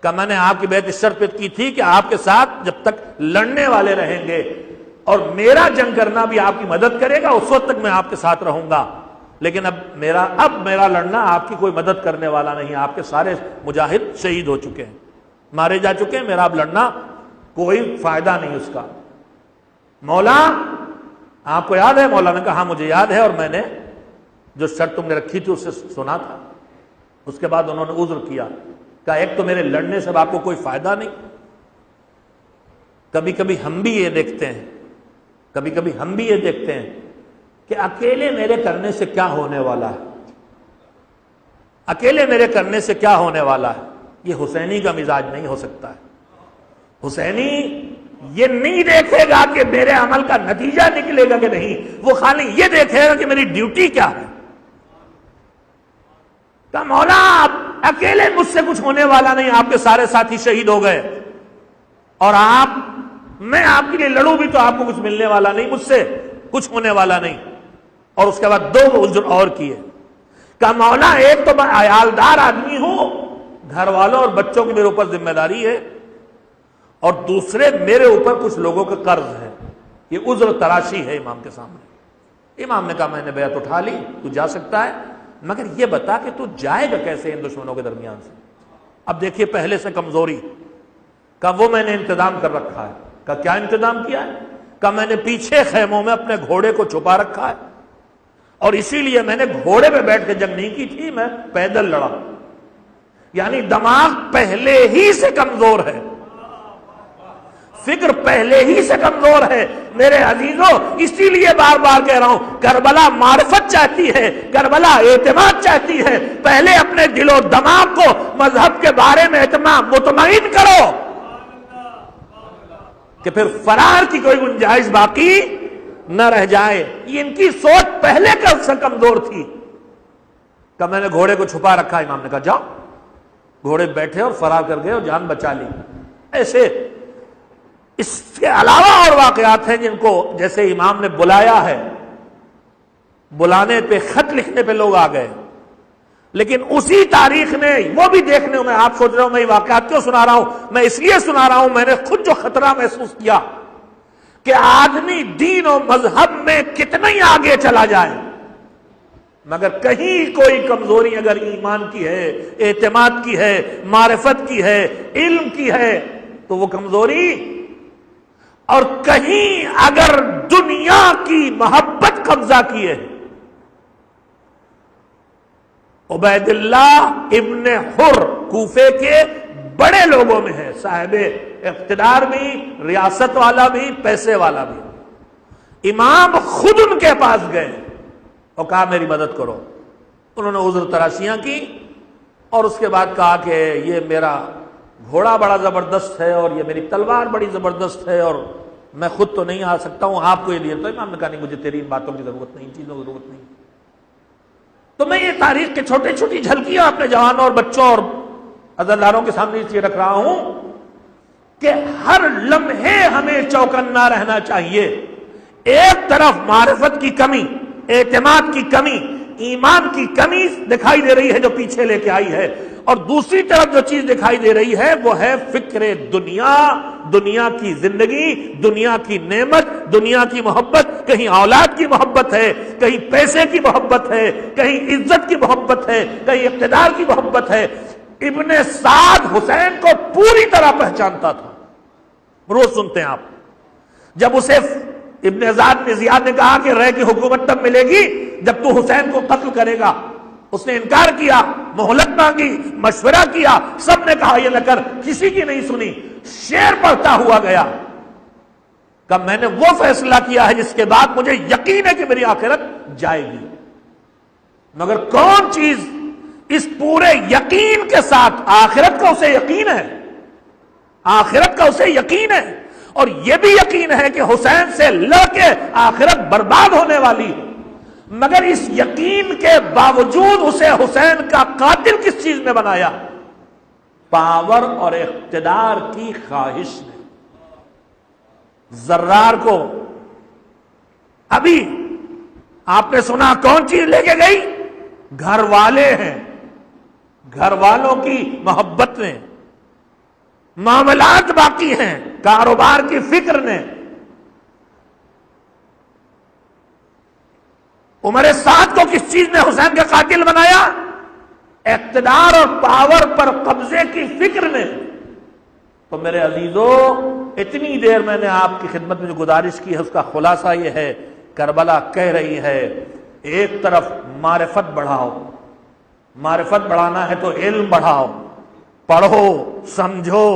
کہ میں نے آپ کی بیعت اس شرط پہ کی تھی کہ آپ کے ساتھ جب تک لڑنے والے رہیں گے اور میرا جنگ کرنا بھی آپ کی مدد کرے گا، اس وقت تک میں آپ کے ساتھ رہوں گا، لیکن اب میرا لڑنا آپ کی کوئی مدد کرنے والا نہیں، آپ کے سارے مجاہد شہید ہو چکے ہیں، مارے جا چکے ہیں، میرا اب لڑنا کوئی فائدہ نہیں اس کا۔ مولا آپ کو یاد ہے؟ مولا نے کہا مجھے یاد ہے، اور میں نے جو شرط تم نے رکھی تھی اسے سنا تھا۔ اس کے بعد انہوں نے عذر کیا، کہا ایک تو میرے لڑنے سے آپ کو کوئی فائدہ نہیں، کبھی کبھی ہم بھی یہ دیکھتے ہیں کہ اکیلے میرے کرنے سے کیا ہونے والا ہے، اکیلے میرے کرنے سے کیا ہونے والا ہے۔ یہ حسینی کا مزاج نہیں ہو سکتا ہے۔ حسینی یہ نہیں دیکھے گا کہ میرے عمل کا نتیجہ نکلے گا کہ نہیں، وہ خالی یہ دیکھے گا کہ میری ڈیوٹی کیا ہے۔ کہ مولا آپ اکیلے مجھ سے کچھ ہونے والا نہیں، آپ کے سارے ساتھی شہید ہو گئے، اور میں آپ کے لیے لڑوں بھی تو آپ کو کچھ ملنے والا نہیں، مجھ سے کچھ ہونے والا نہیں۔ اور اس کے بعد 2 عذر اور کیے، کہ مولا ایک تو میں عیالدار آدمی ہوں، گھر والوں اور بچوں کی میرے اوپر ذمہ داری ہے، اور دوسرے میرے اوپر کچھ لوگوں کا قرض ہے۔ یہ عذر تراشی ہے امام کے سامنے۔ امام نے کہا میں نے بیعت اٹھا لی، تو جا سکتا ہے، مگر یہ بتا کہ تو جائے گا کیسے ان دشمنوں کے درمیان سے؟ اب دیکھیے پہلے سے کمزوری کا، وہ میں نے انتظام کر رکھا ہے۔ کا کیا انتظام کیا ہے؟ کہ میں نے پیچھے خیموں میں اپنے گھوڑے کو چھپا رکھا ہے، اور اسی لیے میں نے گھوڑے پہ بیٹھ کے جنگ نہیں کی تھی، میں پیدل لڑا۔ یعنی دماغ پہلے ہی سے کمزور ہے، فکر پہلے ہی سے کمزور ہے میرے عزیزوں۔ اسی لیے بار بار کہہ رہا ہوں، کربلا معرفت چاہتی ہے، کربلا اعتماد چاہتی ہے۔ پہلے اپنے دل و دماغ کو مذہب کے بارے میں مطمئن کرو کہ پھر فرار کی کوئی گنجائش باقی نہ رہ جائے۔ یہ ان کی سوچ پہلے سے کمزور تھی کہ میں نے گھوڑے کو چھپا رکھا۔ امام نے کہا جاؤ، گھوڑے بیٹھے اور فرار کر گئے اور جان بچا لی۔ ایسے اس کے علاوہ اور واقعات ہیں جن کو جیسے امام نے بلایا ہے، بلانے پہ خط لکھنے پہ لوگ آ گئے، لیکن اسی تاریخ میں وہ بھی دیکھنے میں آپ سوچ رہے ہو میں یہ واقعات کیوں سنا رہا ہوں؟ میں اس لیے سنا رہا ہوں، میں نے خود جو خطرہ محسوس کیا کہ آدمی دین و مذہب میں کتنا ہی آگے چلا جائے، مگر کہیں کوئی کمزوری اگر ایمان کی ہے، اعتماد کی ہے، معرفت کی ہے، علم کی ہے، تو وہ کمزوری، اور کہیں اگر دنیا کی محبت قبضہ کیے۔ عبید اللہ ابن حر کوفے کے بڑے لوگوں میں ہے، صاحب اقتدار بھی، ریاست والا بھی، پیسے والا بھی۔ امام خود ان کے پاس گئے اور کہا میری مدد کرو۔ انہوں نے عذر تراشیاں کی اور اس کے بعد کہا کہ یہ میرا گھوڑا بڑا زبردست ہے اور یہ میری تلوار بڑی زبردست ہے اور میں خود تو نہیں آ سکتا ہوں، آپ کو یہ لیے۔ تو امام نے کہا نہیں، مجھے تیری ان باتوں کی ضرورت نہیں، چیزوں کی ضرورت نہیں۔ تو میں یہ تاریخ کے چھوٹی چھوٹی جھلکیاں اپنے جوانوں اور بچوں اور عزاداروں کے سامنے اس لیے رکھ رہا ہوں کہ ہر لمحے ہمیں چوکنا رہنا چاہیے۔ ایک طرف معرفت کی کمی، اعتماد کی کمی، ایمان کی کمی دکھائی دے رہی ہے جو پیچھے لے کے آئی ہے، اور دوسری طرف جو چیز دکھائی دے رہی ہے وہ ہے فکر دنیا، دنیا کی زندگی، دنیا کی نعمت، دنیا کی محبت۔ کہیں اولاد کی محبت ہے، کہیں پیسے کی محبت ہے، کہیں عزت کی محبت ہے، کہیں اقتدار کی محبت ہے۔ ابن سعد حسین کو پوری طرح پہچانتا تھا، روز سنتے ہیں آپ۔ جب اسے ابن زیاد نے کہا کہ رے کی حکومت تب ملے گی جب تو حسین کو قتل کرے گا، اس نے انکار کیا، مہلت مانگی، مشورہ کیا، سب نے کہا یہ نہ کر، کسی کی نہیں سنی، شعر پڑھتا ہوا گیا کہ میں نے وہ فیصلہ کیا ہے جس کے بعد مجھے یقین ہے کہ میری آخرت جائے گی۔ مگر کون چیز اس پورے یقین کے ساتھ، آخرت کا اسے یقین ہے، آخرت کا اسے یقین ہے، اور یہ بھی یقین ہے کہ حسین سے لڑ کے آخرت برباد ہونے والی ہے، مگر اس یقین کے باوجود اسے حسین کا قاتل کس چیز نے بنایا؟ پاور اور اقتدار کی خواہش نے۔ زرار کو ابھی آپ نے سنا کون چیز لے کے گئی؟ گھر والے ہیں، گھر والوں کی محبت نے، معاملات باقی ہیں، کاروبار کی فکر نے۔ عمر سعد کو کس چیز نے حسین کا قاتل بنایا؟ اقتدار اور پاور پر قبضے کی فکر نے۔ تو میرے عزیزو، اتنی دیر میں نے آپ کی خدمت میں جو گزارش کی ہے اس کا خلاصہ یہ ہے، کربلا کہہ رہی ہے ایک طرف معرفت بڑھاؤ، معرفت بڑھانا ہے تو علم بڑھاؤ، پڑھو، سمجھو،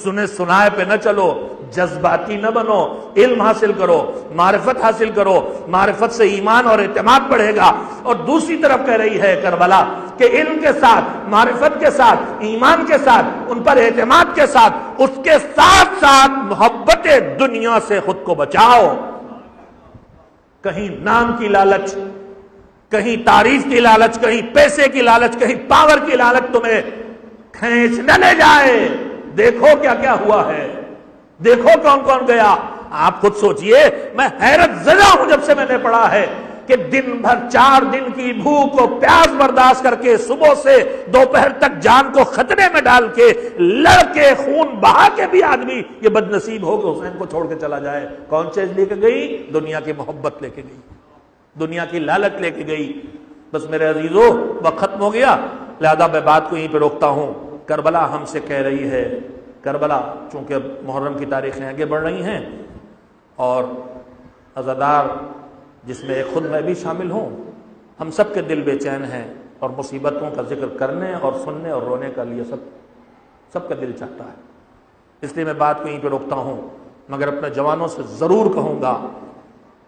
سنے سنائے پہ نہ چلو، جذباتی نہ بنو، علم حاصل کرو، معرفت حاصل کرو، معرفت سے ایمان اور اعتماد بڑھے گا۔ اور دوسری طرف کہہ رہی ہے کربلا کہ علم کے ساتھ، معرفت کے ساتھ، ایمان کے ساتھ، ان پر اعتماد کے ساتھ، اس کے ساتھ ساتھ محبت دنیا سے خود کو بچاؤ۔ کہیں نام کی لالچ، کہیں تعریف کی لالچ، کہیں پیسے کی لالچ، کہیں پاور کی لالچ تمہیں کھینچ نہ لے جائے۔ دیکھو کیا کیا ہوا ہے، دیکھو کون کون گیا۔ آپ خود سوچئے، میں حیرت زدہ ہوں جب سے میں نے پڑھا ہے کہ دن بھر 4 دن کی بھوک و پیاس برداشت کر کے صبح سے دوپہر تک جان کو خطرے میں ڈال کے لڑ کے خون بہا کے بھی آدمی یہ بد نصیب ہو کہ حسین کو چھوڑ کے چلا جائے۔ کون چیز لے کے گئی؟ دنیا کی محبت لے کے گئی، دنیا کی لالچ لے کے گئی۔ بس میرے عزیزو، وقت ختم ہو گیا، لہذا میں بات کو یہیں پہ روکتا ہوں۔ کربلا ہم سے کہہ رہی ہے، کربلا چونکہ محرم کی تاریخیں آگے بڑھ رہی ہیں اور عزادار جس میں ایک خود میں بھی شامل ہوں، ہم سب کے دل بے چین ہیں اور مصیبتوں کا ذکر کرنے اور سننے اور رونے کا لیے سب کا دل چاہتا ہے۔ اس لیے میں بات کو یہیں پہ روکتا ہوں، مگر اپنے جوانوں سے ضرور کہوں گا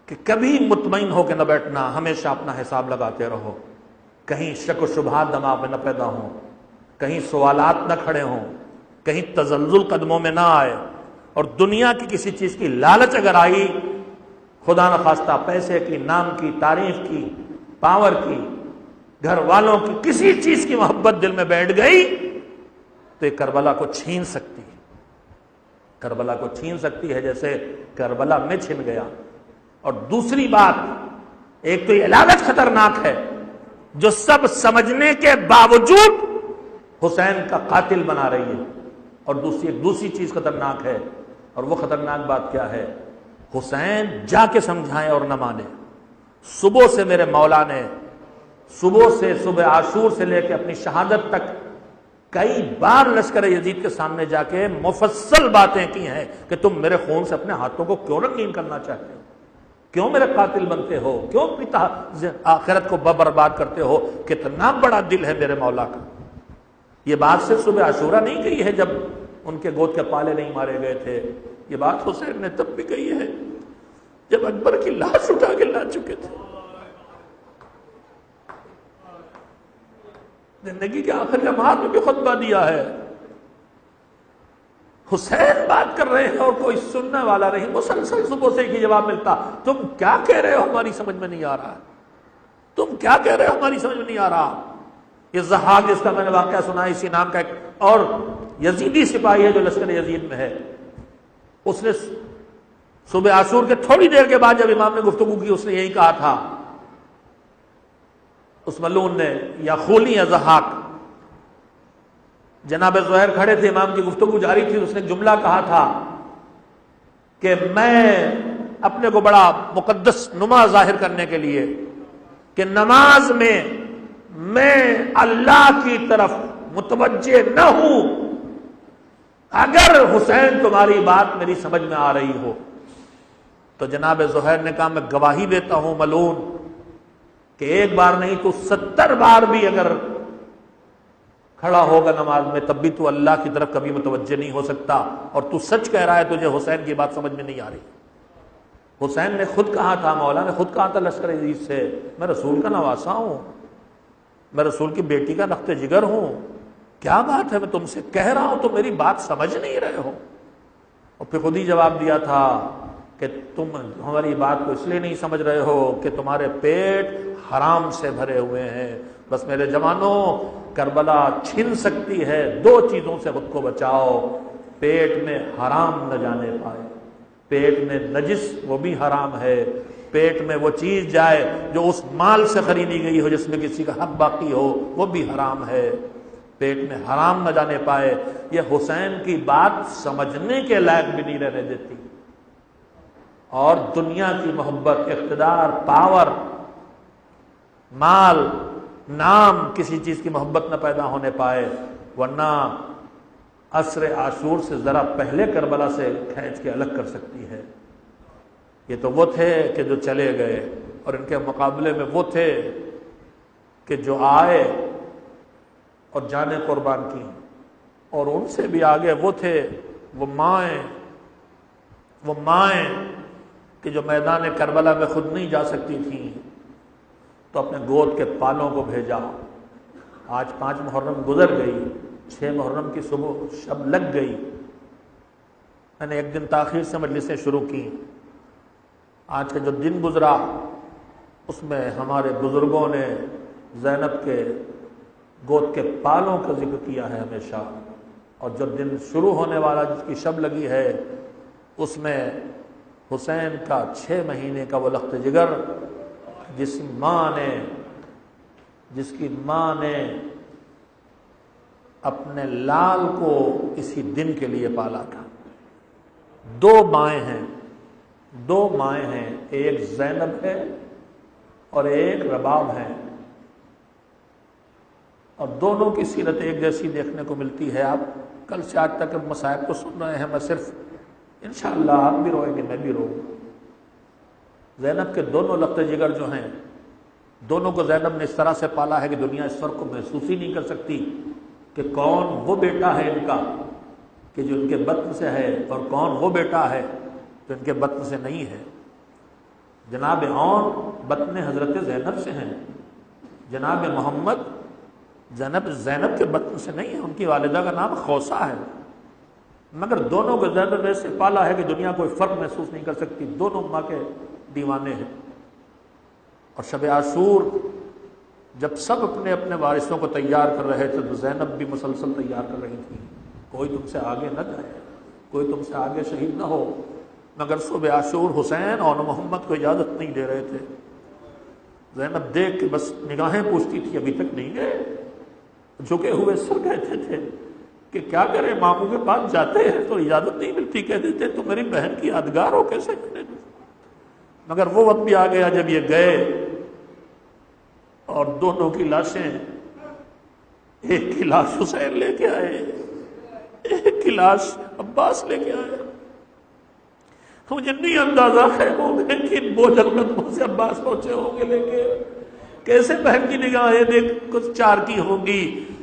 کہ کبھی مطمئن ہو کے نہ بیٹھنا، ہمیشہ اپنا حساب لگاتے رہو، کہیں شک و شبہات دماغ میں نہ پیدا ہوں، کہیں سوالات نہ کھڑے ہوں، کہیں تزلزل قدموں میں نہ آئے، اور دنیا کی کسی چیز کی لالچ اگر آئی، خدا نخواستہ پیسے کی، نام کی، تعریف کی، پاور کی، گھر والوں کی، کسی چیز کی محبت دل میں بیٹھ گئی تو یہ کربلا کو چھین سکتی ہے، کربلا کو چھین سکتی ہے جیسے کربلا میں چھن گیا۔ اور دوسری بات، ایک تو یہ لالچ خطرناک ہے جو سب سمجھنے کے باوجود حسین کا قاتل بنا رہی ہے، اور دوسری چیز خطرناک ہے، اور وہ خطرناک بات کیا ہے؟ حسین جا کے سمجھائیں اور نہ مانے۔ صبح سے میرے مولا نے، صبح عاشور سے لے کے اپنی شہادت تک کئی بار لشکر یزید کے سامنے جا کے مفصل باتیں کی ہیں کہ تم میرے خون سے اپنے ہاتھوں کو کیوں رنگین کرنا چاہتے ہو، کیوں میرے قاتل بنتے ہو، کیوں اپنی آخرت کو برباد کرتے ہو، کتنا بڑا دل ہے میرے مولا کا۔ یہ بات صرف صبح عاشورہ نہیں کہی ہے جب ان کے گود کے پالے نہیں مارے گئے تھے، یہ بات حسین نے تب بھی کہی ہے جب اکبر کی لاش اٹھا کے لا چکے تھے۔ زندگی کے آخر لمحات میں بھی خطبہ دیا ہے۔ حسین بات کر رہے ہیں اور کوئی سننے والا نہیں، مسلسل صبح سے ہی جواب ملتا، تم کیا کہہ رہے ہو ہماری سمجھ میں نہیں آ رہا، تم کیا کہہ رہے ہو ہماری سمجھ میں نہیں آ رہا۔ یہ ضحاک جس کا میں نے واقعہ سنا ہے، اسی نام کا ایک اور یزیدی سپاہی ہے جو لشکر یزید میں ہے، اس نے صبح عاشور کے تھوڑی دیر کے بعد جب امام نے گفتگو کی اس نے یہی کہا تھا، اس ملعون نے، یا خولی یا ضحاک۔ جناب زہیر کھڑے تھے، امام کی گفتگو جاری تھی، اس نے ایک جملہ کہا تھا کہ میں اپنے کو بڑا مقدس نما ظاہر کرنے کے لیے کہ نماز میں اللہ کی طرف متوجہ نہ ہوں، اگر حسین تمہاری بات میری سمجھ میں آ رہی ہو تو جناب زہیر نے کہا میں گواہی دیتا ہوں ملعون کہ ایک بار نہیں تو 70 بار بھی اگر کھڑا ہوگا نماز میں تب بھی تو اللہ کی طرف کبھی متوجہ نہیں ہو سکتا، اور تو سچ کہہ رہا ہے، تجھے حسین کی بات سمجھ میں نہیں آ رہی۔ حسین نے خود کہا تھا، مولا نے خود کہا تھا لشکر عزیز سے، میں رسول کا نواسا ہوں، میں رسول کی بیٹی کا رخت جگر ہوں، کیا بات ہے میں تم سے کہہ رہا ہوں تو میری بات سمجھ نہیں رہے ہو۔ اور پھر خود ہی جواب دیا تھا کہ تم ہماری بات کو اس لیے نہیں سمجھ رہے ہو کہ تمہارے پیٹ حرام سے بھرے ہوئے ہیں، بس میرے جوانوں کربلا چھن سکتی ہے، 2 چیزوں سے خود کو بچاؤ، پیٹ میں حرام نہ جانے پائے، پیٹ میں نجس وہ بھی حرام ہے، پیٹ میں وہ چیز جائے جو اس مال سے خریدی گئی ہو جس میں کسی کا حق باقی ہو وہ بھی حرام ہے، پیٹ میں حرام نہ جانے پائے۔ یہ حسین کی بات سمجھنے کے لائق بھی نہیں رہنے دیتی، اور دنیا کی محبت، اقتدار، پاور، مال، نام، کسی چیز کی محبت نہ پیدا ہونے پائے، ورنہ عصر عاشور سے ذرا پہلے کربلا سے کھینچ کے الگ کر سکتی ہے۔ یہ تو وہ تھے کہ جو چلے گئے، اور ان کے مقابلے میں وہ تھے کہ جو آئے اور جانیں قربان کی، اور ان سے بھی آگے وہ تھے وہ مائیں کہ جو میدان کربلا میں خود نہیں جا سکتی تھیں تو اپنے گود کے پالوں کو بھیجا۔ آج 5 محرم گزر گئی، 6 محرم کی صبح شب لگ گئی، میں نے ایک دن تاخیر سے مجلسیں شروع کی۔ آج کا جو دن گزرا اس میں ہمارے بزرگوں نے زینب کے گود کے پالوں کا ذکر کیا ہے ہمیشہ، اور جو دن شروع ہونے والا جس کی شب لگی ہے اس میں حسین کا 6 مہینے کا وہ لخت جگر جس کی ماں نے اپنے لال کو اسی دن کے لیے پالا تھا۔ 2 مائیں ہیں، ایک زینب ہے اور ایک رباب ہے، اور دونوں کی سیرت ایک جیسی دیکھنے کو ملتی ہے۔ آپ کل سے آج تک مصائب کو سن رہے ہیں، میں صرف انشاءاللہ آپ بھی روئیں گے، میں بھی روؤں گا۔ زینب کے دونوں لخت جگر جو ہیں، دونوں کو زینب نے اس طرح سے پالا ہے کہ دنیا اس فرق کو محسوس ہی نہیں کر سکتی کہ کون وہ بیٹا ہے ان کا کہ جو ان کے بطن سے ہے، اور کون وہ بیٹا ہے جو ان کے بطن سے نہیں ہے۔ جناب عون بطن حضرت زینب سے ہیں، جناب محمد زینب کے بطن سے نہیں ہے، ان کی والدہ کا نام خوسا ہے، مگر دونوں کو زینب نے سے پالا ہے کہ دنیا کوئی فرق محسوس نہیں کر سکتی، دونوں ماں کے دیوانے ہیں۔ اور شب عاشور جب سب اپنے اپنے وارثوں کو تیار کر رہے تھے تو زینب بھی مسلسل تیار کر رہی تھی، کوئی تم سے آگے نہ جائے، کوئی تم سے آگے شہید نہ ہو، مگر صبح عاشور حسین اور محمد کو اجازت نہیں دے رہے تھے۔ زینب دیکھ کے بس نگاہیں پوچھتی تھی، ابھی تک نہیں گئے، جھکے ہوئے سر کہتے تھے کہ کیا کریں، ماموں کے پاس جاتے ہیں تو اجازت نہیں ملتی، کہتے تھے تو میری بہن کی یادگار ہو، کیسے کریں۔ مگر وہ وقت بھی آ گیا جب یہ گئے اور دونوں کی لاشیں، ایک کی لاش حسین لے کے آئے، ایک کی لاش عباس لے کے آئے۔ مجھے نہیں اندازہ ہے ہو گئے کہ ان بوجھل قدموں سے عباس پہنچے ہوں گے لے کے، کیسے بہن کی نگاہیں دیکھ کچھ 4 کی ہوں گی،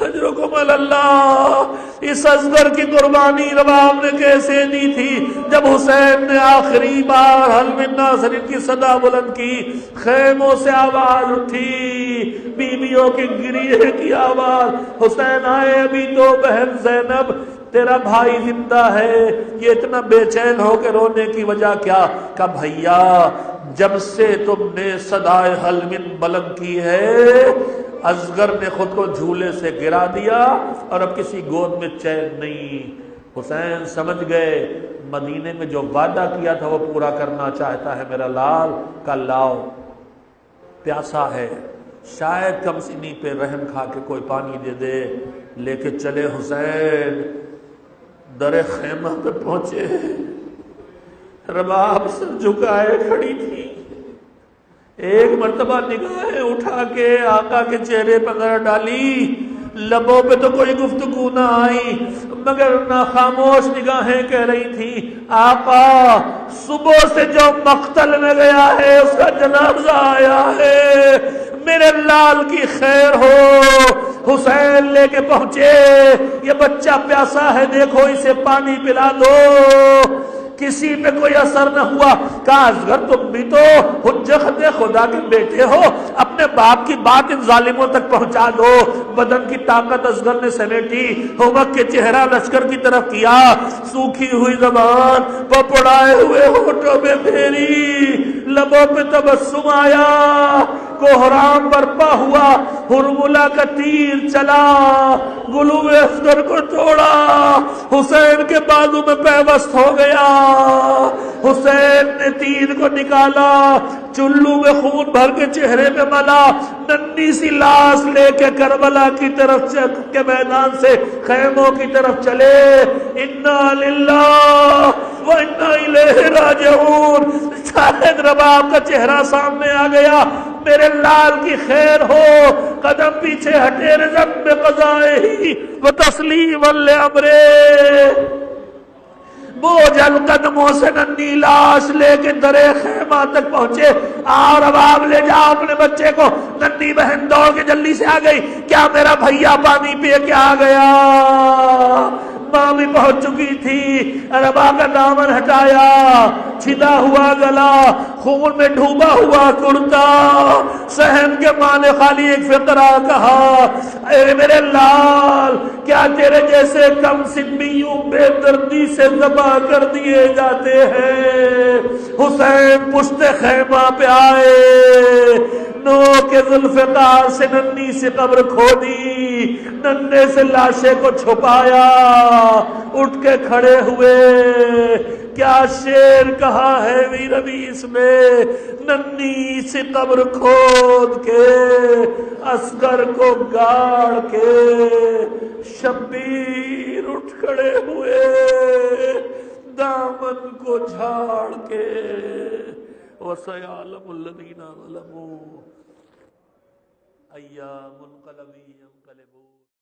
اجرکم علی اللہ۔ اس اصغر کی قربانی رباب نے کیسے دی تھی؟ جب حسین نے آخری بار حل من ناصر کی صدا بلند کی، خیموں سے آواز اٹھی، بیویوں کی گریہ کی آواز، حسین آئے، ابھی تو بہن زینب تیرا بھائی زندہ ہے، یہ اتنا بے چین ہو کے رونے کی وجہ کیا؟ کہا بھیا جب سے تم نے صدائے حل من بلند کی ہے، اصغر نے خود کو جھولے سے گرا دیا اور اب کسی گود میں چین نہیں۔ حسین سمجھ گئے مدینے میں جو وعدہ کیا تھا وہ پورا کرنا چاہتا ہے میرا لال۔ کا لاؤ، پیاسا ہے، شاید کم سنی پہ رحم کھا کے کوئی پانی دے دے۔ لے کے چلے حسین، در خیمہ پہ پہنچے، رباب سر جھکائے کھڑی تھی، ایک مرتبہ نگاہیں اٹھا کے آقا کے چہرے پر نظر ڈالی، لبوں پہ تو کوئی گفتگو نہ آئی مگر نہ خاموش نگاہیں کہہ رہی تھی آقا صبح سے جو مقتل میں گیا ہے اس کا جنازہ آیا ہے، میرے لال کی خیر ہو۔ حسین لے کے پہنچے، یہ بچہ پیاسا ہے، دیکھو اسے پانی پلا دو۔ کسی پہ کوئی اثر نہ ہوا۔ کہا اصغر تم بھی تو حجت خدا کے بیٹے ہو، اپنے باپ کی بات ان ظالموں تک پہنچا دو۔ بدن کی طاقت اصغر نے سمیٹی، ہومک کے چہرہ لشکر کی طرف کیا، سوکھی ہوئی زبان پپڑائے ہوئے ہونٹوں میں پھیری، لبوں پہ تبسم آیا، کوہرام برپا ہوا، ہرملا کا تیر چلا، گلو اصغر کو توڑا، حسین کے بازو میں پیوست ہو گیا۔ حسین نے تیر کو نکالا، چلو میں خون بھر کے چہرے میں ملا، ننھی سی لاش لے کے کربلا کی طرف کے میدان سے خیموں کی طرف چلے۔ انا للہ و انا الیہ راجعون۔ شاہد رباب کا چہرہ سامنے آ گیا، میرے لال کی خیر ہو، قدم پیچھے ہٹے، رضم بقضائہ و تسلیما لامرہ۔ بوجھل قدموں سے ننھی لاش لے کے درے خیمہ تک پہنچے۔ آؤ رباب لے جاؤ اپنے بچے کو۔ ننھی بہن دوڑ کے جلدی سے آ گئی، کیا میرا بھیا پانی پی کے آ گیا؟ ماں بھی پہنچ چکی تھی، رباب کا دامن ہٹایا، چھدا ہوا گلا، خون میں ڈوبا ہوا کرتا، صحن کے ماں نے خالی ایک فقرہ کہا، اے میرے لال کیا تیرے جیسے کم سنیوں بے دردی سے ذبح کر دیے جاتے ہیں؟ حسین پشت خیمہ پہ آئے، نو کے ذوالفقار سے ننھی سے قبر کھودی، ننھے سے لاشے کو چھپایا، اٹھ کے کھڑے ہوئے۔ کیا شعر کہا ہے ویر حدیث میں، ننھی سی قبر کھود کے اصغر کو گاڑ کے، شبیر اٹھ کھڑے ہوئے دامن کو جھاڑ کے۔ وَسَيَعْلَمُ الَّذِينَ ظَلَمُوا أَيَّ مُنْقَلَبٍ يَنْقَلِبُونَ۔